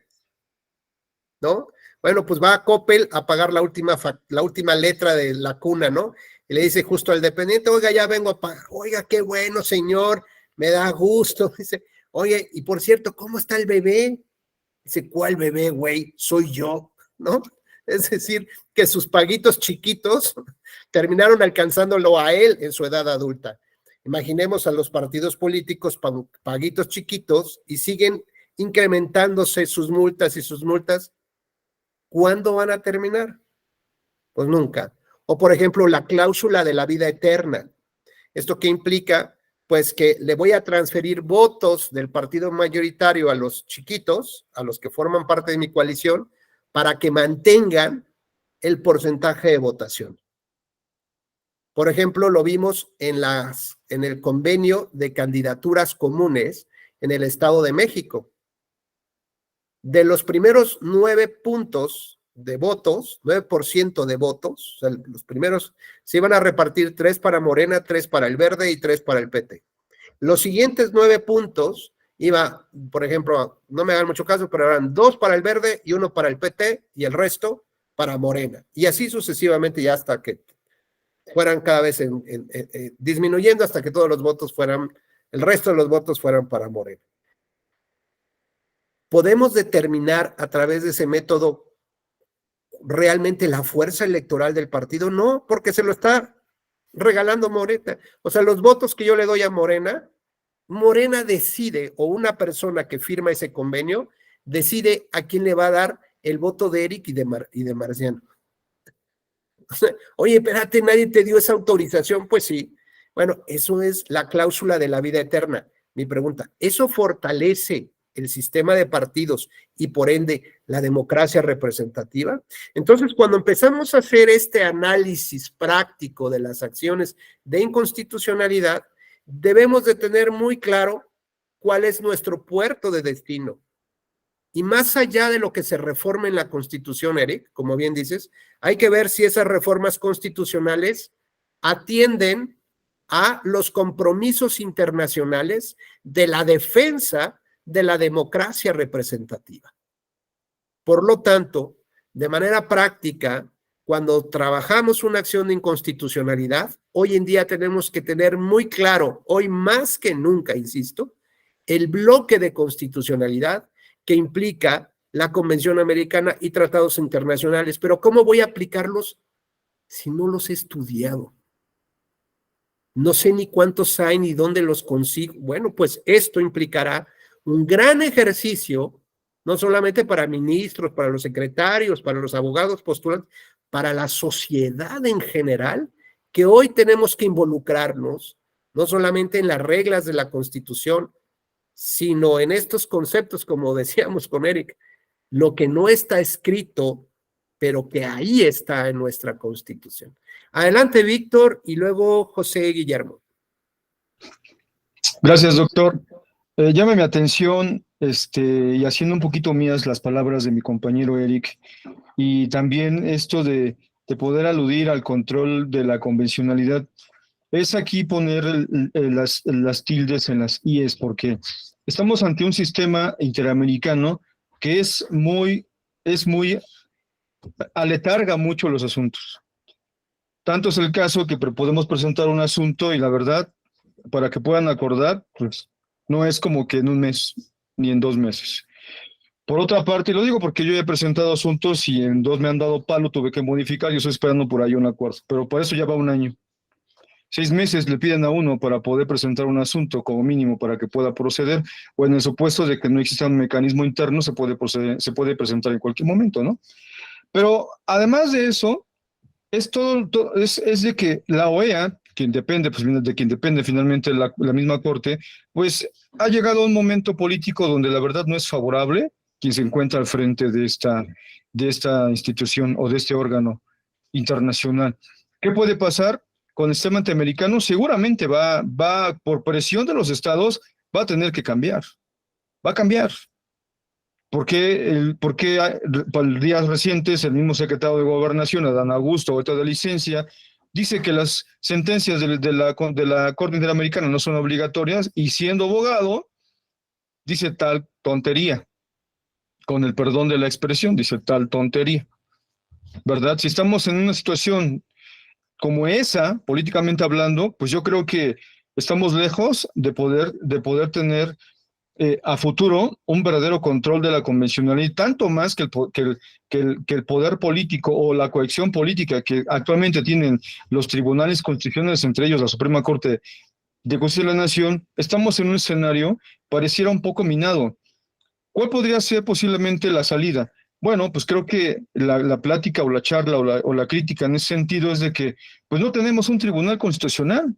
¿no? Bueno, pues va a Coppel a pagar la última letra de la cuna, ¿no? Y le dice justo al dependiente, oiga, ya vengo a pagar. Oiga, qué bueno, señor, me da gusto. Dice, oye, y por cierto, ¿cómo está el bebé? Dice, ¿cuál bebé, güey? Soy yo, ¿no? Es decir, que sus paguitos chiquitos terminaron alcanzándolo a él en su edad adulta. Imaginemos a los partidos políticos paguitos chiquitos y siguen incrementándose sus multas y sus multas. ¿Cuándo van a terminar? Pues nunca. O por ejemplo, la cláusula de la vida eterna. ¿Esto qué implica? Pues que le voy a transferir votos del partido mayoritario a los chiquitos, a los que forman parte de mi coalición, para que mantengan el porcentaje de votación. Por ejemplo, lo vimos en el convenio de candidaturas comunes en el Estado de México. De los primeros 9 puntos de votos, 9% de votos, o sea, los primeros se iban a repartir 3 para Morena, 3 para el Verde y 3 para el PT. Los siguientes 9 puntos iba, por ejemplo, no me hagan mucho caso, pero eran 2 para el Verde y 1 para el PT y el resto para Morena. Y así sucesivamente ya hasta que fueran cada vez disminuyendo hasta que todos los votos fueran, el resto de los votos fueran para Morena. ¿Podemos determinar a través de ese método realmente la fuerza electoral del partido? No, porque se lo está regalando Morena. O sea, los votos que yo le doy a Morena, Morena decide, o una persona que firma ese convenio, decide a quién le va a dar el voto de Eric y de Marciano. O sea, oye, espérate, nadie te dio esa autorización. Pues sí. Bueno, eso es la cláusula de la vida eterna. Mi pregunta, ¿eso fortalece el sistema de partidos y por ende la democracia representativa? Entonces, cuando empezamos a hacer este análisis práctico de las acciones de inconstitucionalidad, debemos de tener muy claro cuál es nuestro puerto de destino. Y más allá de lo que se reforme en la Constitución, Eric, como bien dices, hay que ver si esas reformas constitucionales atienden a los compromisos internacionales de la defensa de la democracia representativa. Por lo tanto, de manera práctica, cuando trabajamos una acción de inconstitucionalidad, hoy en día tenemos que tener muy claro, hoy más que nunca, insisto, el bloque de constitucionalidad que implica la Convención Americana y tratados internacionales. Pero ¿cómo voy a aplicarlos si no los he estudiado? No sé ni cuántos hay ni dónde los consigo. Bueno, pues esto implicará un gran ejercicio, no solamente para ministros, para los secretarios, para los abogados postulantes, para la sociedad en general, que hoy tenemos que involucrarnos, no solamente en las reglas de la Constitución, sino en estos conceptos, como decíamos con Eric, lo que no está escrito, pero que ahí está en nuestra Constitución. Adelante, Víctor, y luego José Guillermo. Gracias, doctor. Llama mi atención, y haciendo un poquito mías las palabras de mi compañero Eric, y también esto de poder aludir al control de la convencionalidad, es aquí poner las tildes en las IES, porque estamos ante un sistema interamericano que aletarga mucho los asuntos. Tanto es el caso que podemos presentar un asunto y la verdad, para que puedan acordar, pues no es como que en un mes ni en 2 meses. Por otra parte, y lo digo porque yo he presentado asuntos y en 2 me han dado palo, tuve que modificar y estoy esperando por ahí un acuerdo, pero por eso ya va 1 año. 6 meses le piden a uno para poder presentar un asunto como mínimo para que pueda proceder, o en el supuesto de que no exista un mecanismo interno se puede presentar en cualquier momento, ¿no? Pero además de eso, es de que la OEA, quien depende, pues de quien depende finalmente la misma Corte, pues ha llegado a un momento político donde la verdad no es favorable quien se encuentra al frente de esta institución o de este órgano internacional. ¿Qué puede pasar con el sistema interamericano? Seguramente va por presión de los estados, va a tener que cambiar. Va a cambiar. Porque por días recientes el mismo secretario de Gobernación, Adán Augusto, ahorita de licencia, dice que las sentencias de la Corte Interamericana no son obligatorias y siendo abogado dice tal tontería, con el perdón de la expresión, dice tal tontería, ¿verdad? Si estamos en una situación como esa, políticamente hablando, pues yo creo que estamos lejos de poder tener a futuro un verdadero control de la convencionalidad, tanto más que el poder político o la coacción política que actualmente tienen los tribunales constitucionales, entre ellos la Suprema Corte de Justicia de la Nación. Estamos en un escenario pareciera un poco minado. ¿Cuál podría ser posiblemente la salida? Bueno, pues creo que la plática o la charla o la crítica en ese sentido es de que pues no tenemos un tribunal constitucional.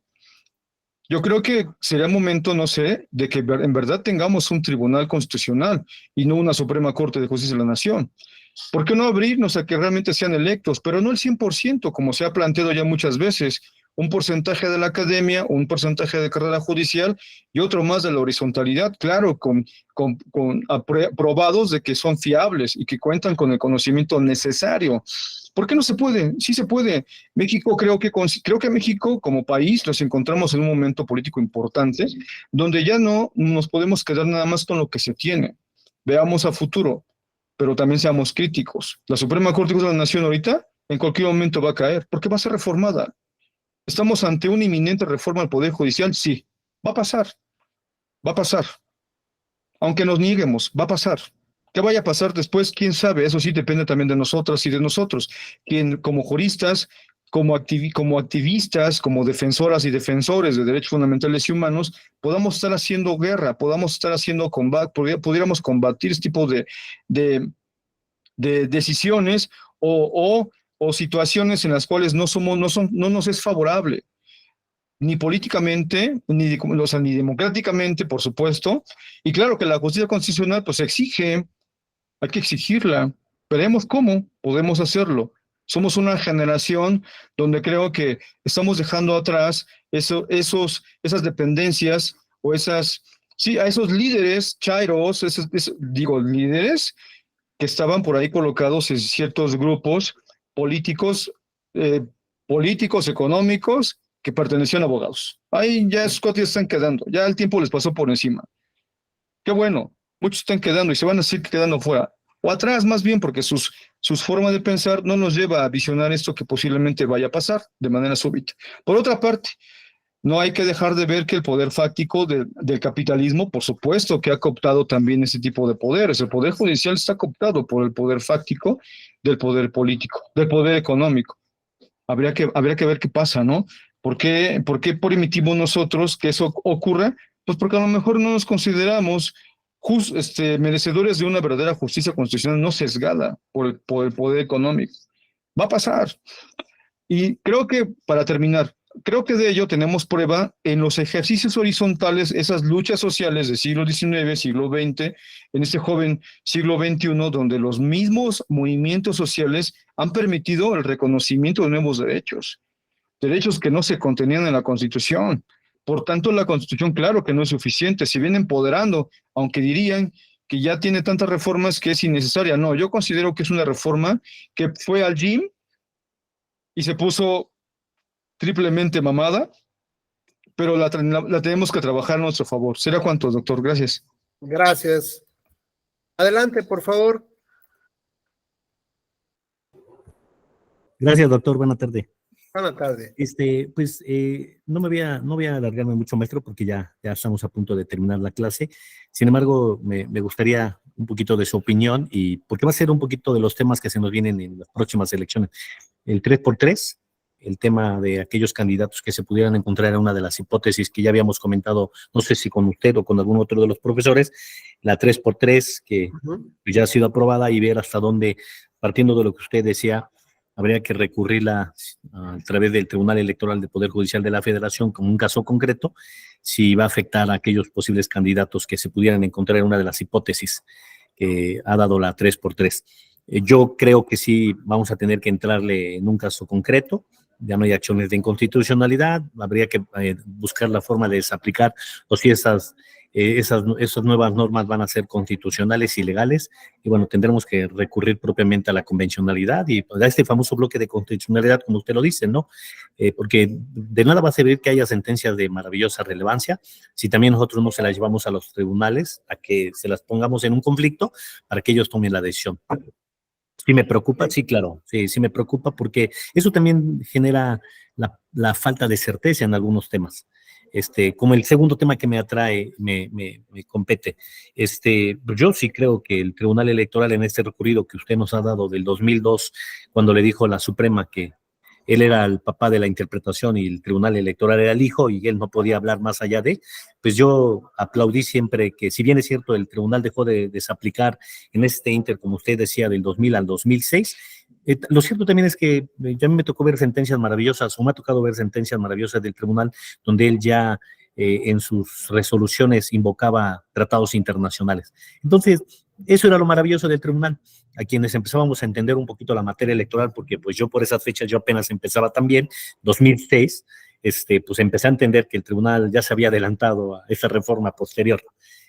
Yo creo que sería momento, no sé, de que en verdad tengamos un tribunal constitucional y no una Suprema Corte de Justicia de la Nación. ¿Por qué no abrirnos a que realmente sean electos? Pero no el 100%, como se ha planteado ya muchas veces. Un porcentaje de la academia, un porcentaje de carrera judicial y otro más de la horizontalidad, claro, con probados de que son fiables y que cuentan con el conocimiento necesario. ¿Por qué no se puede? Sí se puede. México, creo que México como país nos encontramos en un momento político importante donde ya no nos podemos quedar nada más con lo que se tiene. Veamos a futuro, pero también seamos críticos. La Suprema Corte de la Nación ahorita en cualquier momento va a caer porque va a ser reformada. ¿Estamos ante una inminente reforma al Poder Judicial? Sí, va a pasar, va a pasar. Aunque nos nieguemos, va a pasar. ¿Qué vaya a pasar después? ¿Quién sabe? Eso sí depende también de nosotras y de nosotros. Quien como juristas, como activistas, como defensoras y defensores de derechos fundamentales y humanos, podamos estar haciendo guerra, podamos estar haciendo combate, pudiéramos combatir este tipo de decisiones o situaciones en las cuales no nos es favorable, ni políticamente, ni democráticamente, por supuesto. Y claro que la justicia constitucional pues exige, hay que exigirla. Veremos cómo podemos hacerlo. Somos una generación donde creo que estamos dejando atrás esas dependencias o a esos líderes chairos, líderes que estaban por ahí colocados en ciertos grupos políticos, económicos, que pertenecían a abogados. Ahí ya esos cuates están quedando, ya el tiempo les pasó por encima. Qué bueno, muchos están quedando y se van a seguir quedando fuera, o atrás más bien, porque sus formas de pensar no nos lleva a visionar esto que posiblemente vaya a pasar de manera súbita. Por otra parte, no hay que dejar de ver que el poder fáctico del capitalismo, por supuesto que ha cooptado también ese tipo de poderes. El poder judicial está cooptado por el poder fáctico del poder político, del poder económico. Habría que ver qué pasa, ¿no? ¿Por qué permitimos nosotros que eso ocurra? Pues porque a lo mejor no nos consideramos merecedores de una verdadera justicia constitucional no sesgada por el poder económico. Va a pasar. Y creo que, para terminar, creo que de ello tenemos prueba en los ejercicios horizontales, esas luchas sociales del siglo XIX, siglo XX, en este joven siglo XXI, donde los mismos movimientos sociales han permitido el reconocimiento de nuevos derechos que no se contenían en la Constitución. Por tanto, la Constitución, claro que no es suficiente, se viene empoderando, aunque dirían que ya tiene tantas reformas que es innecesaria. No, yo considero que es una reforma que fue al gym y se puso triplemente mamada, pero la tenemos que trabajar a nuestro favor. ¿Será cuánto, doctor? Gracias. Gracias. Adelante, por favor. Gracias, doctor. Buena tarde. Buenas tardes. Pues no voy a alargarme mucho, maestro, porque ya estamos a punto de terminar la clase. Sin embargo, me gustaría un poquito de su opinión, y porque va a ser un poquito de los temas que se nos vienen en las próximas elecciones. El 3x3, el tema de aquellos candidatos que se pudieran encontrar en una de las hipótesis que ya habíamos comentado, no sé si con usted o con algún otro de los profesores, la 3x3, que ya ha sido aprobada, y ver hasta dónde, partiendo de lo que usted decía, habría que recurrirla a través del Tribunal Electoral del Poder Judicial de la Federación como un caso concreto, si va a afectar a aquellos posibles candidatos que se pudieran encontrar en una de las hipótesis que ha dado la 3x3. Yo creo que sí vamos a tener que entrarle en un caso concreto. Ya no hay acciones de inconstitucionalidad, habría que buscar la forma de desaplicar, o si esas nuevas normas van a ser constitucionales y legales, y bueno, tendremos que recurrir propiamente a la convencionalidad y a este famoso bloque de constitucionalidad, como usted lo dice, ¿no? Porque de nada va a servir que haya sentencias de maravillosa relevancia si también nosotros no se las llevamos a los tribunales, a que se las pongamos en un conflicto para que ellos tomen la decisión. Sí me preocupa, sí, claro, sí me preocupa, porque eso también genera la falta de certeza en algunos temas. Como el segundo tema que me atrae, me compete. Yo sí creo que el Tribunal Electoral, en este recorrido que usted nos ha dado del 2002, cuando le dijo a la Suprema que él era el papá de la interpretación y el tribunal electoral era el hijo y él no podía hablar más allá de, pues yo aplaudí siempre que, si bien es cierto, el tribunal dejó de desaplicar en este inter, como usted decía, del 2000 al 2006, lo cierto también es que ya me tocó ver sentencias maravillosas, o me ha tocado ver sentencias maravillosas del tribunal, donde él ya en sus resoluciones invocaba tratados internacionales. Entonces, eso era lo maravilloso del tribunal, a quienes empezábamos a entender un poquito la materia electoral, porque pues yo por esas fechas, yo apenas empezaba también, 2006, pues empecé a entender que el tribunal ya se había adelantado a esa reforma posterior.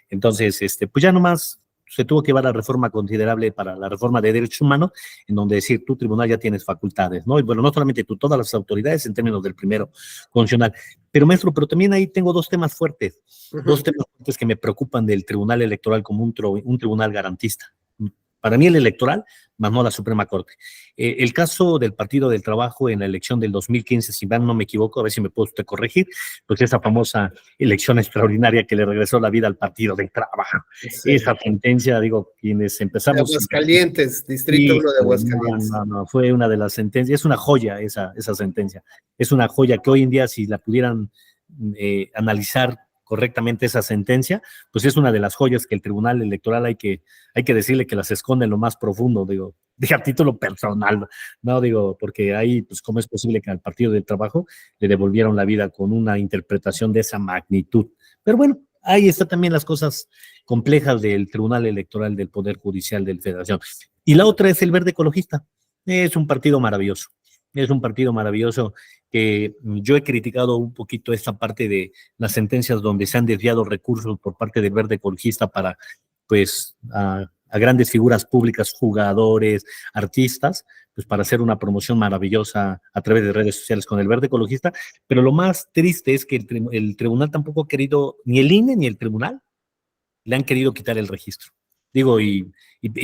Entonces, pues ya nomás se tuvo que llevar la reforma considerable para la reforma de derechos humanos, en donde decir, tu tribunal ya tienes facultades, ¿no? Y bueno, no solamente tú, todas las autoridades en términos del primero constitucional. Pero maestro, pero también ahí tengo dos temas fuertes, dos temas fuertes que me preocupan del tribunal electoral como un tribunal garantista. Para mí el electoral, más no la Suprema Corte. El caso del Partido del Trabajo en la elección del 2015, si mal no me equivoco, a ver si me puede usted corregir, pues esa famosa elección extraordinaria que le regresó la vida al Partido del Trabajo. Sí. Esa sentencia, digo, quienes empezamos... De Aguascalientes, Distrito 1 de Aguascalientes. No, fue una de las sentencias, es una joya esa sentencia, es una joya que hoy en día si la pudieran analizar correctamente esa sentencia, pues es una de las joyas que el Tribunal Electoral hay que decirle que las esconde en lo más profundo, digo, a título personal, no digo, porque ahí, pues, ¿cómo es posible que al Partido del Trabajo le devolvieron la vida con una interpretación de esa magnitud? Pero bueno, ahí está también las cosas complejas del Tribunal Electoral del Poder Judicial de la Federación. Y la otra es el Verde Ecologista, es un partido maravilloso. Es un partido maravilloso que yo he criticado un poquito esta parte de las sentencias donde se han desviado recursos por parte del Verde Ecologista para, pues, a grandes figuras públicas, jugadores, artistas, pues para hacer una promoción maravillosa a través de redes sociales con el Verde Ecologista. Pero lo más triste es que el tribunal tampoco ha querido, ni el INE ni el tribunal, le han querido quitar el registro. Digo, y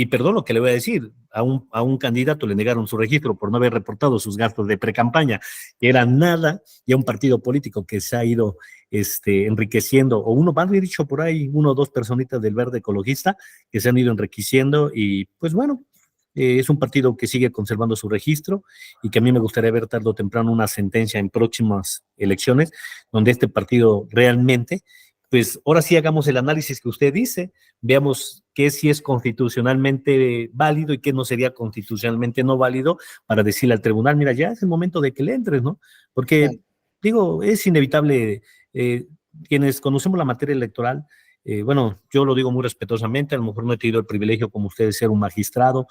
perdón lo que le voy a decir, a un candidato le negaron su registro por no haber reportado sus gastos de precampaña, que eran nada, y a un partido político que se ha ido enriqueciendo, o uno, más bien dicho por ahí, uno o dos personitas del Verde Ecologista que se han ido enriqueciendo, y pues bueno, es un partido que sigue conservando su registro y que a mí me gustaría ver tarde o temprano una sentencia en próximas elecciones donde este partido realmente, pues ahora sí hagamos el análisis que usted dice, veamos qué sí es constitucionalmente válido y qué no sería constitucionalmente no válido para decirle al tribunal, mira, ya es el momento de que le entres, ¿no? Porque, digo, es inevitable, quienes conocemos la materia electoral, bueno, yo lo digo muy respetuosamente, a lo mejor no he tenido el privilegio como ustedes de ser un magistrado,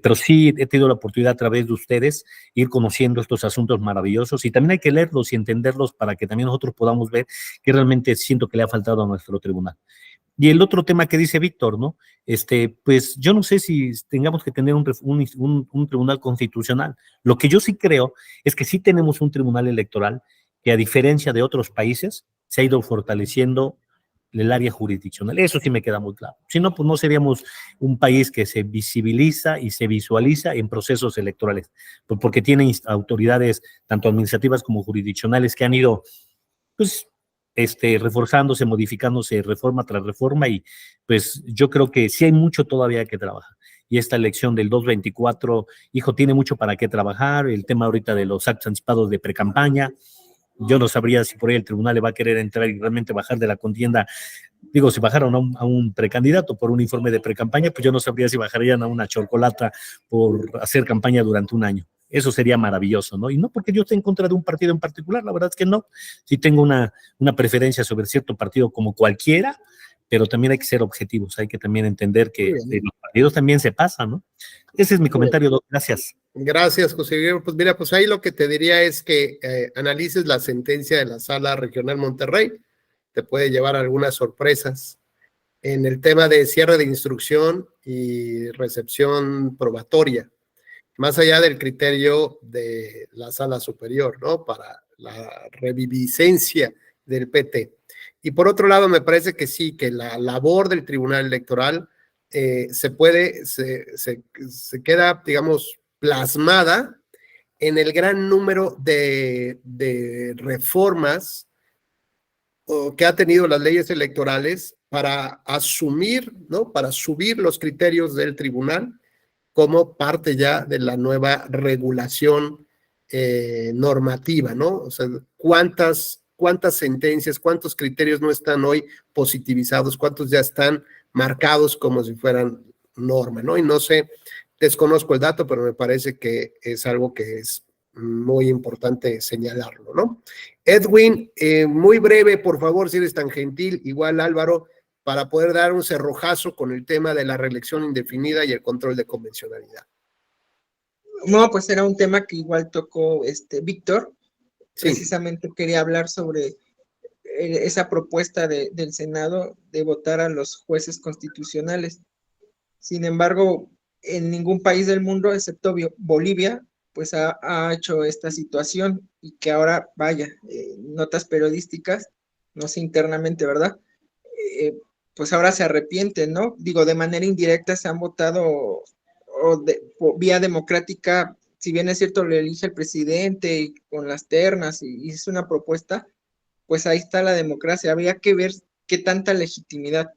pero sí he tenido la oportunidad a través de ustedes ir conociendo estos asuntos maravillosos y también hay que leerlos y entenderlos para que también nosotros podamos ver qué realmente siento que le ha faltado a nuestro tribunal. Y el otro tema que dice Víctor, ¿no? Pues yo no sé si tengamos que tener un tribunal constitucional. Lo que yo sí creo es que sí tenemos un tribunal electoral que a diferencia de otros países se ha ido fortaleciendo el área jurisdiccional. Eso sí me queda muy claro. Si no, pues no seríamos un país que se visibiliza y se visualiza en procesos electorales, porque tiene autoridades tanto administrativas como jurisdiccionales que han ido, pues, reforzándose, modificándose reforma tras reforma y pues yo creo que sí hay mucho todavía que trabajar. Y esta elección del 224, hijo, tiene mucho para qué trabajar, el tema ahorita de los actos anticipados de precampaña, yo no sabría si por ahí el tribunal le va a querer entrar y realmente bajar de la contienda. Digo, si bajaron a un precandidato por un informe de precampaña, pues yo no sabría si bajarían a una chocolata por hacer campaña durante un año. Eso sería maravilloso, ¿no? Y no porque yo esté en contra de un partido en particular, la verdad es que no. Sí tengo una preferencia sobre cierto partido como cualquiera, pero también hay que ser objetivos, hay que también entender que de los partidos también se pasa, ¿no? Ese es mi comentario, Doc. Gracias. Gracias, José Guillermo. Pues mira, pues ahí lo que te diría es que analices la sentencia de la Sala Regional Monterrey, te puede llevar algunas sorpresas en el tema de cierre de instrucción y recepción probatoria, más allá del criterio de la Sala Superior, ¿no? Para la reviviscencia del PT. Y por otro lado, me parece que sí, que la labor del Tribunal Electoral se queda, digamos, plasmada en el gran número de reformas que ha tenido las leyes electorales para asumir, ¿no? Para subir los criterios del tribunal como parte ya de la nueva regulación normativa, ¿no? O sea, cuántas sentencias, cuántos criterios no están hoy positivizados, cuántos ya están marcados como si fueran norma, ¿no? Y no sé, desconozco el dato, pero me parece que es algo que es muy importante señalarlo, ¿no? Edwin, muy breve, por favor, si eres tan gentil, igual Álvaro, para poder dar un cerrojazo con el tema de la reelección indefinida y el control de convencionalidad. No, pues era un tema que igual tocó Víctor. Sí. Precisamente quería hablar sobre esa propuesta del Senado de votar a los jueces constitucionales. Sin embargo, en ningún país del mundo, excepto Bolivia, pues ha hecho esta situación y que ahora, vaya, notas periodísticas, no sé internamente, ¿verdad? Pues ahora se arrepienten, ¿no? Digo, de manera indirecta se han votado por vía democrática, si bien es cierto, le elige el presidente y con las ternas y es una propuesta, pues ahí está la democracia. Habría que ver qué tanta legitimidad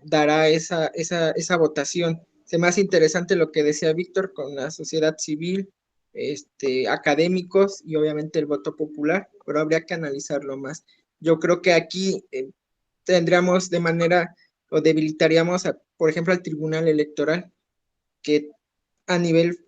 dará esa votación. Se me hace interesante lo que decía Víctor con la sociedad civil, académicos y obviamente el voto popular, pero habría que analizarlo más. Yo creo que aquí tendríamos de manera, o debilitaríamos, por ejemplo, al Tribunal Electoral, que a nivel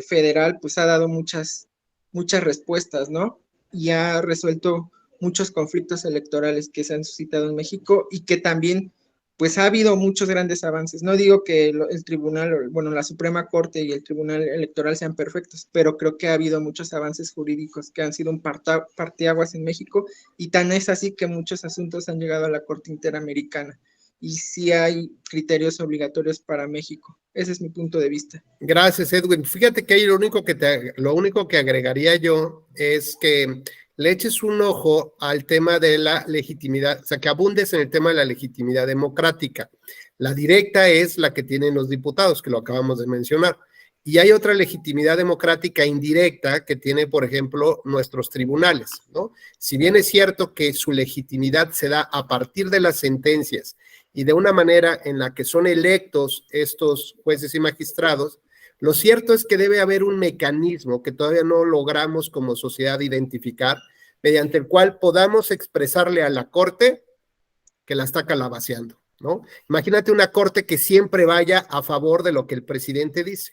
federal pues ha dado muchas respuestas, ¿no? Y ha resuelto muchos conflictos electorales que se han suscitado en México y que también pues ha habido muchos grandes avances. No digo que el tribunal, bueno, la Suprema Corte y el Tribunal Electoral sean perfectos, pero creo que ha habido muchos avances jurídicos que han sido un parteaguas en México, y tan es así que muchos asuntos han llegado a la Corte Interamericana. Y sí hay criterios obligatorios para México. Ese es mi punto de vista. Gracias, Edwin. Fíjate que ahí lo único que agregaría yo es que le eches un ojo al tema de la legitimidad, o sea, que abundes en el tema de la legitimidad democrática. La directa es la que tienen los diputados, que lo acabamos de mencionar. Y hay otra legitimidad democrática indirecta que tiene, por ejemplo, nuestros tribunales, ¿no? Si bien es cierto que su legitimidad se da a partir de las sentencias y de una manera en la que son electos estos jueces y magistrados, lo cierto es que debe haber un mecanismo que todavía no logramos como sociedad identificar, mediante el cual podamos expresarle a la Corte que la está calabaceando, ¿no? Imagínate una Corte que siempre vaya a favor de lo que el presidente dice.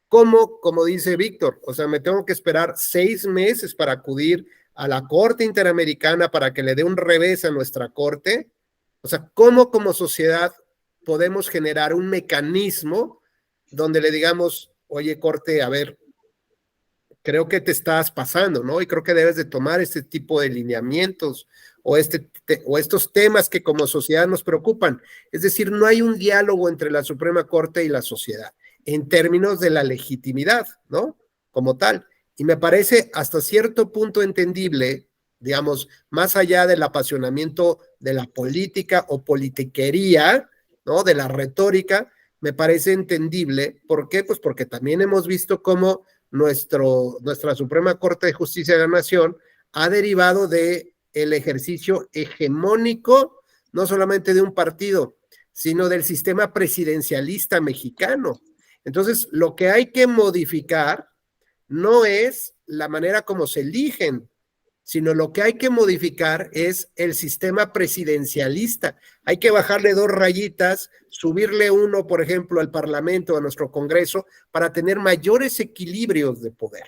¿Cómo? Como dice Víctor, o sea, me tengo que esperar 6 meses para acudir a la Corte Interamericana para que le dé un revés a nuestra Corte. O sea, ¿cómo como sociedad podemos generar un mecanismo donde le digamos, oye, Corte, a ver, creo que te estás pasando, ¿no? Y creo que debes de tomar este tipo de lineamientos o estos temas que como sociedad nos preocupan? Es decir, no hay un diálogo entre la Suprema Corte y la sociedad en términos de la legitimidad, ¿no? Como tal. Y me parece hasta cierto punto entendible, digamos, más allá del apasionamiento de la política o politiquería, ¿no? De la retórica, me parece entendible. ¿Por qué? Pues porque también hemos visto cómo nuestra Suprema Corte de Justicia de la Nación ha derivado de el ejercicio hegemónico, no solamente de un partido, sino del sistema presidencialista mexicano. Entonces, lo que hay que modificar no es la manera como se eligen, sino lo que hay que modificar es el sistema presidencialista. Hay que bajarle 2 rayitas, subirle 1, por ejemplo, al Parlamento, a nuestro Congreso, para tener mayores equilibrios de poder.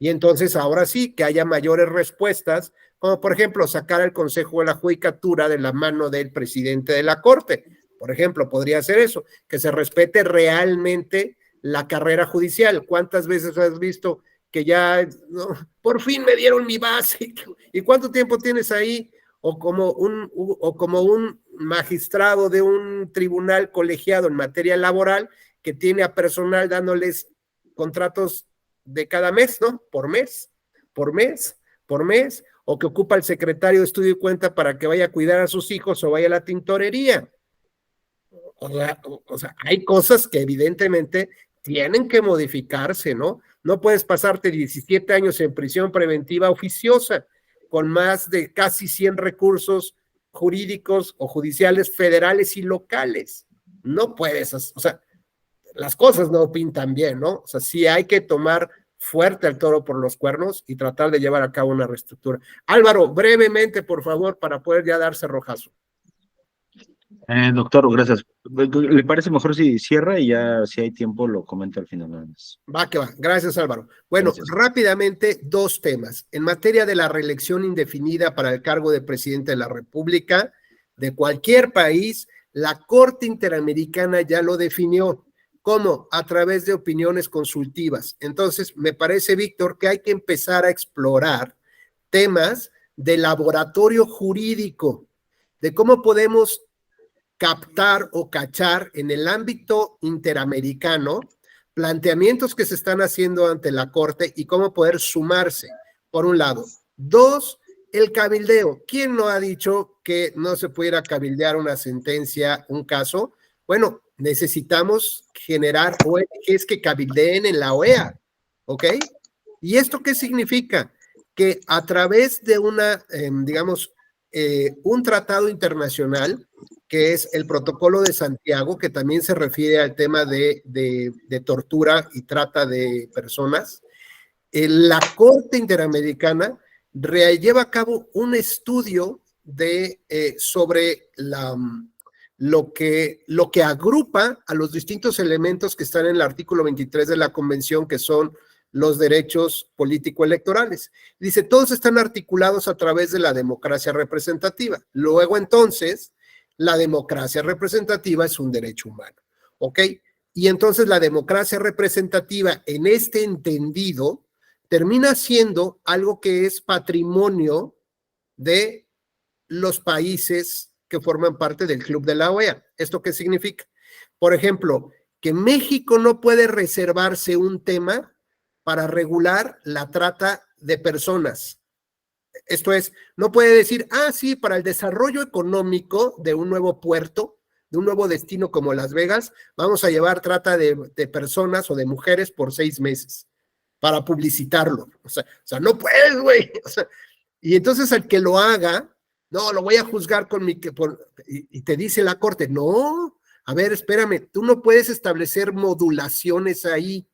Y entonces, ahora sí, que haya mayores respuestas, como por ejemplo, sacar al Consejo de la Judicatura de la mano del presidente de la Corte. Por ejemplo, podría ser eso, que se respete realmente la carrera judicial. ¿Cuántas veces has visto que ya, no, por fin me dieron mi base? ¿Y cuánto tiempo tienes ahí? O como un magistrado de un tribunal colegiado en materia laboral que tiene a personal dándoles contratos de cada mes, ¿no? Por mes, o que ocupa el secretario de Estudio y Cuenta para que vaya a cuidar a sus hijos o vaya a la tintorería. O sea, hay cosas que evidentemente tienen que modificarse, ¿no? No puedes pasarte 17 años en prisión preventiva oficiosa con más de casi 100 recursos jurídicos o judiciales federales y locales. No puedes, o sea, las cosas no pintan bien, ¿no? O sea, sí hay que tomar fuerte al toro por los cuernos y tratar de llevar a cabo una reestructura. Álvaro, brevemente, por favor, para poder ya dar cerrojazo. Doctor, gracias. ¿Le parece mejor si cierra y ya si hay tiempo lo comento al final nada más? Va que va. Gracias, Álvaro. Bueno, Gracias. rápidamente, dos temas. En materia de la reelección indefinida para el cargo de presidente de la República de cualquier país, la Corte Interamericana ya lo definió. ¿Cómo? A través de opiniones consultivas. Entonces, me parece, Víctor, que hay que empezar a explorar temas de laboratorio jurídico, de cómo podemos captar o cachar en el ámbito interamericano planteamientos que se están haciendo ante la Corte y cómo poder sumarse, por un lado. Dos, el cabildeo. ¿Quién no ha dicho que no se pudiera cabildear una sentencia, un caso? Bueno, necesitamos generar ONGs que cabildeen en la OEA, ¿ok? ¿Y esto qué significa? Que a través de un tratado internacional, que es el Protocolo de Santiago, que también se refiere al tema de tortura y trata de personas, la Corte Interamericana lleva a cabo un estudio sobre lo que agrupa a los distintos elementos que están en el artículo 23 de la Convención, que son los derechos político-electorales. Dice, todos están articulados a través de la democracia representativa. Luego, entonces, la democracia representativa es un derecho humano, ¿ok? Y entonces la democracia representativa, en este entendido, termina siendo algo que es patrimonio de los países que forman parte del club de la OEA. ¿Esto qué significa? Por ejemplo, que México no puede reservarse un tema para regular la trata de personas. Esto es, no puede decir, sí, para el desarrollo económico de un nuevo puerto, de un nuevo destino como Las Vegas, vamos a llevar trata de personas o de mujeres por 6 meses para publicitarlo. O sea no puedes, güey. O sea, y entonces al que lo haga, no, lo voy a juzgar y te dice la Corte, no, a ver, espérame, tú no puedes establecer modulaciones ahí.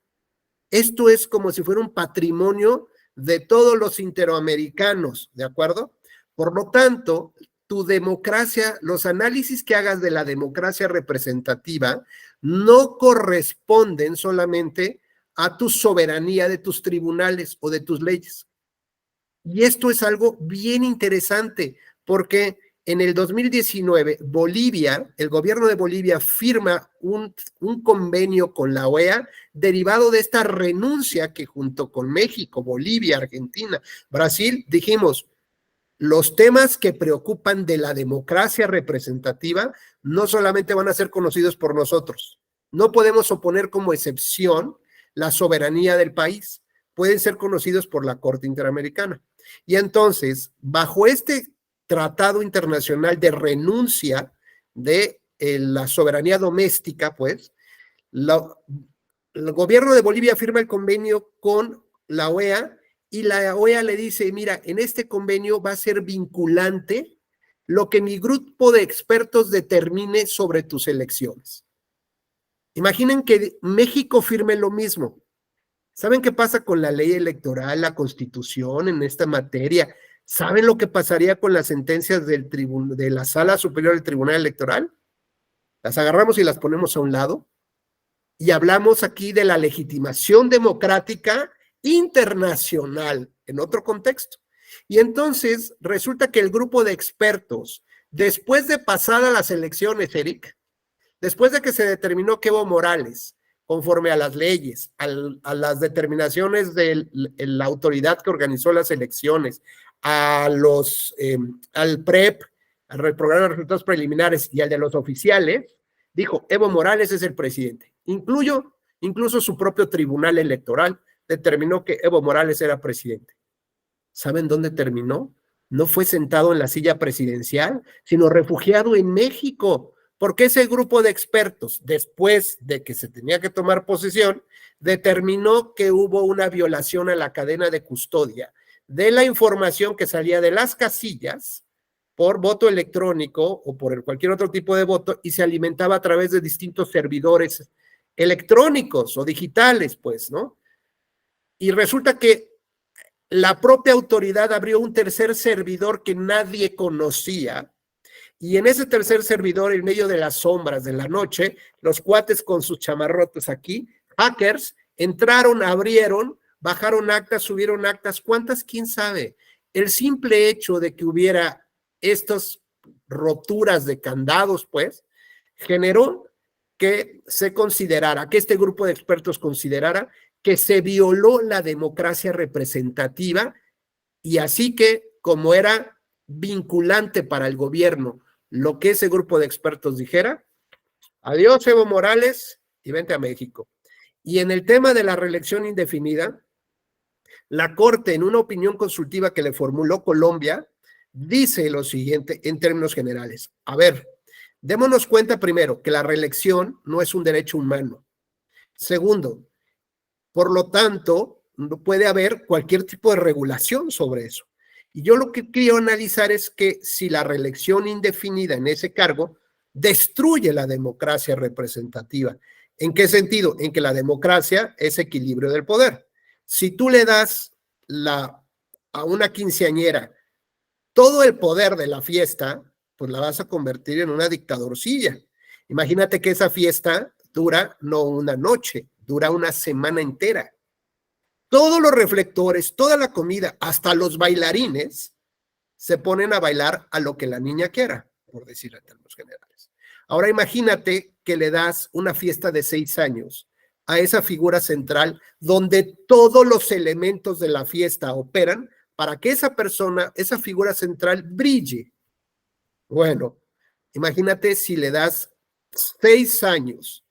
Esto es como si fuera un patrimonio de todos los interoamericanos, ¿de acuerdo? Por lo tanto, tu democracia, los análisis que hagas de la democracia representativa no corresponden solamente a tu soberanía de tus tribunales o de tus leyes. Y esto es algo bien interesante, porque en el 2019, Bolivia, el gobierno de Bolivia firma un convenio con la OEA derivado de esta renuncia que junto con México, Bolivia, Argentina, Brasil, dijimos, los temas que preocupan de la democracia representativa no solamente van a ser conocidos por nosotros. No podemos oponer como excepción la soberanía del país. Pueden ser conocidos por la Corte Interamericana. Y entonces, bajo este tratado internacional de renuncia de la soberanía doméstica, pues, el gobierno de Bolivia firma el convenio con la OEA y la OEA le dice, mira, en este convenio va a ser vinculante lo que mi grupo de expertos determine sobre tus elecciones. Imaginen que México firme lo mismo. ¿Saben qué pasa con la ley electoral, la Constitución en esta materia? ¿Saben lo que pasaría con las sentencias de la Sala Superior del Tribunal Electoral? Las agarramos y las ponemos a un lado y hablamos aquí de la legitimación democrática internacional en otro contexto. Y entonces resulta que el grupo de expertos, después de pasadas las elecciones, Eric, después de que se determinó que Evo Morales, conforme a las leyes, a las determinaciones de la autoridad que organizó las elecciones, al PREP, al programa de resultados preliminares y al de los oficiales, dijo, Evo Morales es el presidente. Incluso su propio tribunal electoral determinó que Evo Morales era presidente. ¿Saben dónde terminó? No fue sentado en la silla presidencial, sino refugiado en México, porque ese grupo de expertos, después de que se tenía que tomar posesión, determinó que hubo una violación a la cadena de custodia de la información que salía de las casillas por voto electrónico o por cualquier otro tipo de voto y se alimentaba a través de distintos servidores electrónicos o digitales, pues, ¿no? Y resulta que la propia autoridad abrió un tercer servidor que nadie conocía, y en ese tercer servidor, en medio de las sombras de la noche, los cuates con sus chamarrotes aquí, hackers, entraron, abrieron, bajaron actas, subieron actas, ¿cuántas? ¿Quién sabe? El simple hecho de que hubiera estas roturas de candados, pues, generó que se considerara, que este grupo de expertos considerara que se violó la democracia representativa, y así que, como era vinculante para el gobierno lo que ese grupo de expertos dijera, adiós Evo Morales y vente a México. Y en el tema de la reelección indefinida, la Corte, en una opinión consultiva que le formuló Colombia, dice lo siguiente en términos generales. A ver, démonos cuenta primero que la reelección no es un derecho humano. Segundo, por lo tanto, no puede haber cualquier tipo de regulación sobre eso. Y yo lo que quiero analizar es que si la reelección indefinida en ese cargo destruye la democracia representativa. ¿En qué sentido? En que la democracia es equilibrio del poder. Si tú le das a una quinceañera todo el poder de la fiesta, pues la vas a convertir en una dictadorcilla. Imagínate que esa fiesta dura no una noche, dura una semana entera. Todos los reflectores, toda la comida, hasta los bailarines, se ponen a bailar a lo que la niña quiera, por decir en términos generales. Ahora imagínate que le das una fiesta de 6 años a esa figura central donde todos los elementos de la fiesta operan para que esa persona, esa figura central brille. Bueno, imagínate si le das 6 años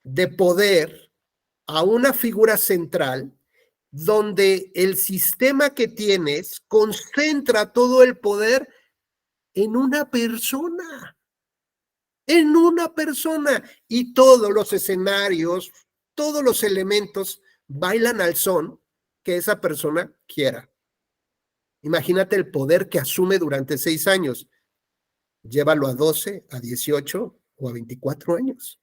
de poder a una figura central donde el sistema que tienes concentra todo el poder en una persona, y todos los escenarios, todos los elementos bailan al son que esa persona quiera. Imagínate el poder que asume durante 6 años. Llévalo a 12, a 18 o a 24 años.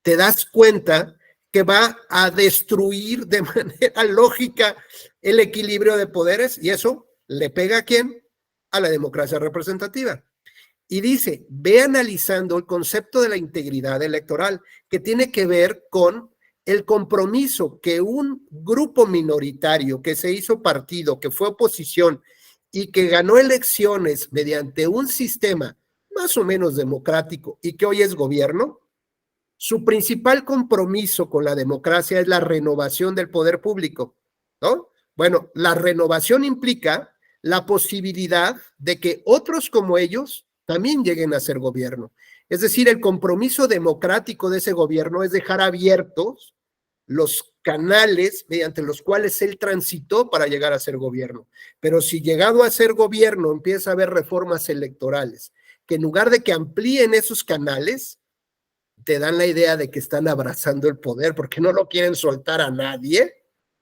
Te das cuenta que va a destruir de manera lógica el equilibrio de poderes, y eso le pega ¿a quién? A la democracia representativa. Y dice, ve analizando el concepto de la integridad electoral, que tiene que ver con el compromiso que un grupo minoritario que se hizo partido, que fue oposición y que ganó elecciones mediante un sistema más o menos democrático y que hoy es gobierno, su principal compromiso con la democracia es la renovación del poder público, ¿no? Bueno, la renovación implica la posibilidad de que otros como ellos también lleguen a ser gobierno. Es decir, el compromiso democrático de ese gobierno es dejar abiertos los canales mediante los cuales él transitó para llegar a ser gobierno. Pero si llegado a ser gobierno empieza a haber reformas electorales que en lugar de que amplíen esos canales, te dan la idea de que están abrazando el poder porque no lo quieren soltar a nadie,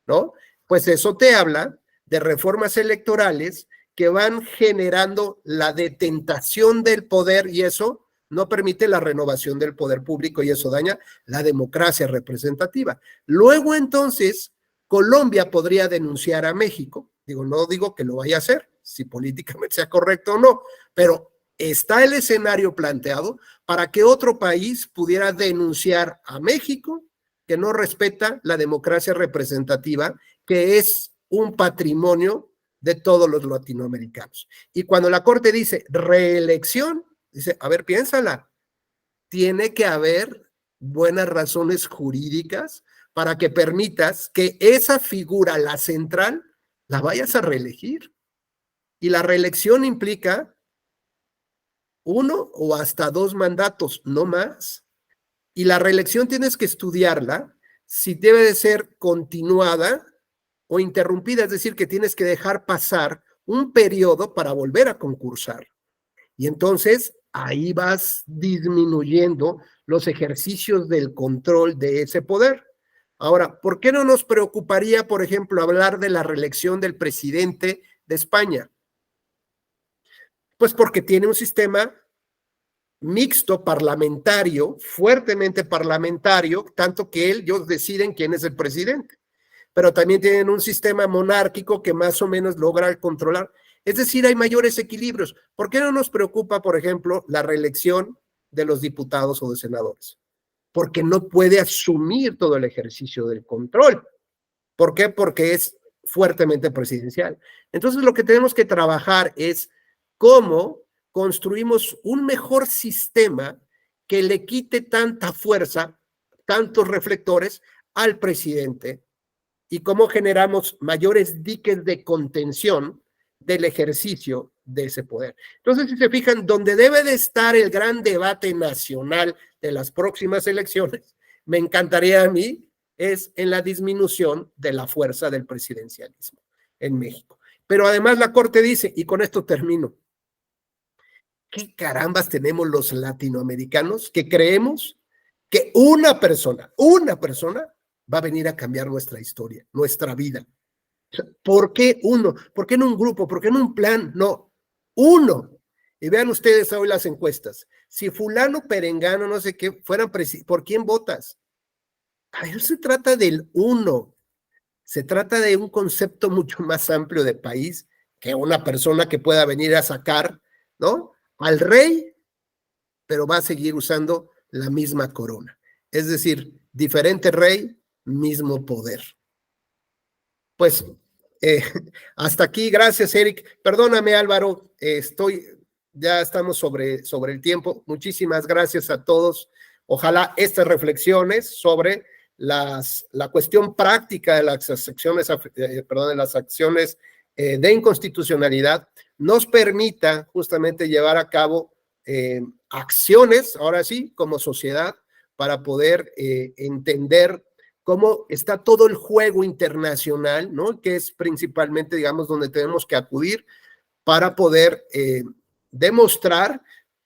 ¿no? Pues eso te habla de reformas electorales que van generando la detentación del poder, y eso no permite la renovación del poder público y eso daña la democracia representativa. Luego entonces Colombia podría denunciar a México, no digo que lo vaya a hacer, si políticamente sea correcto o no, pero está el escenario planteado para que otro país pudiera denunciar a México que no respeta la democracia representativa, que es un patrimonio de todos los latinoamericanos. Y cuando la Corte dice reelección, dice, a ver, piénsala, tiene que haber buenas razones jurídicas para que permitas que esa figura, la central, la vayas a reelegir. Y la reelección implica 1 o hasta 2 mandatos, no más. Y la reelección tienes que estudiarla si debe de ser continuada o interrumpida, es decir, que tienes que dejar pasar un periodo para volver a concursar. Y entonces ahí vas disminuyendo los ejercicios del control de ese poder. Ahora, ¿por qué no nos preocuparía, por ejemplo, hablar de la reelección del presidente de España? Pues porque tiene un sistema mixto parlamentario, fuertemente parlamentario, tanto que ellos deciden quién es el presidente. pero también tienen un sistema monárquico que más o menos logra controlar. Es decir, hay mayores equilibrios. ¿Por qué no nos preocupa, por ejemplo, la reelección de los diputados o de senadores? Porque no puede asumir todo el ejercicio del control. ¿Por qué? Porque es fuertemente presidencial. Entonces, lo que tenemos que trabajar es cómo construimos un mejor sistema que le quite tanta fuerza, tantos reflectores al presidente, y cómo generamos mayores diques de contención del ejercicio de ese poder. Entonces, si se fijan, donde debe de estar el gran debate nacional de las próximas elecciones, me encantaría a mí, es en la disminución de la fuerza del presidencialismo en México. Pero además la Corte dice, y con esto termino, ¿qué carambas tenemos los latinoamericanos que creemos que una persona va a venir a cambiar nuestra historia, nuestra vida? ¿Por qué uno? ¿Por qué no un grupo? ¿Por qué no un plan? No, uno. Y vean ustedes hoy las encuestas. Si fulano, perengano, no sé qué, fueran presidentes, ¿por quién votas? A ver, se trata del uno. Se trata de un concepto mucho más amplio de país que una persona que pueda venir a sacar, ¿no?, al rey, pero va a seguir usando la misma corona. Es decir, diferente rey, mismo poder. Pues hasta aquí, gracias, Eric. Perdóname, Álvaro, ya estamos sobre el tiempo. Muchísimas gracias a todos. Ojalá estas reflexiones sobre la cuestión práctica de las acciones, de inconstitucionalidad nos permita justamente llevar a cabo acciones, ahora sí, como sociedad, para poder entender cómo está todo el juego internacional, ¿no?, que es principalmente, digamos, donde tenemos que acudir para poder demostrar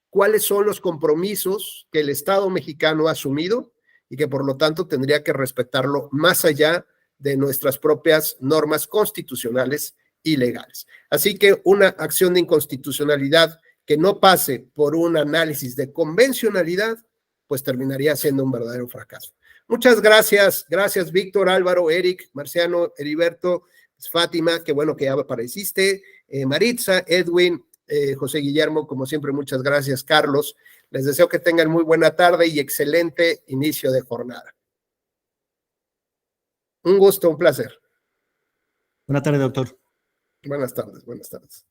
cuáles son los compromisos que el Estado mexicano ha asumido y que por lo tanto tendría que respetarlo más allá de nuestras propias normas constitucionales y legales. Así que una acción de inconstitucionalidad que no pase por un análisis de convencionalidad, pues terminaría siendo un verdadero fracaso. Muchas gracias, gracias Víctor, Álvaro, Eric, Marciano, Heriberto, Fátima, qué bueno que ya apareciste, Maritza, Edwin, José Guillermo, como siempre, muchas gracias, Carlos. Les deseo que tengan muy buena tarde y excelente inicio de jornada. Un gusto, un placer. Buenas tardes, doctor. Buenas tardes, buenas tardes.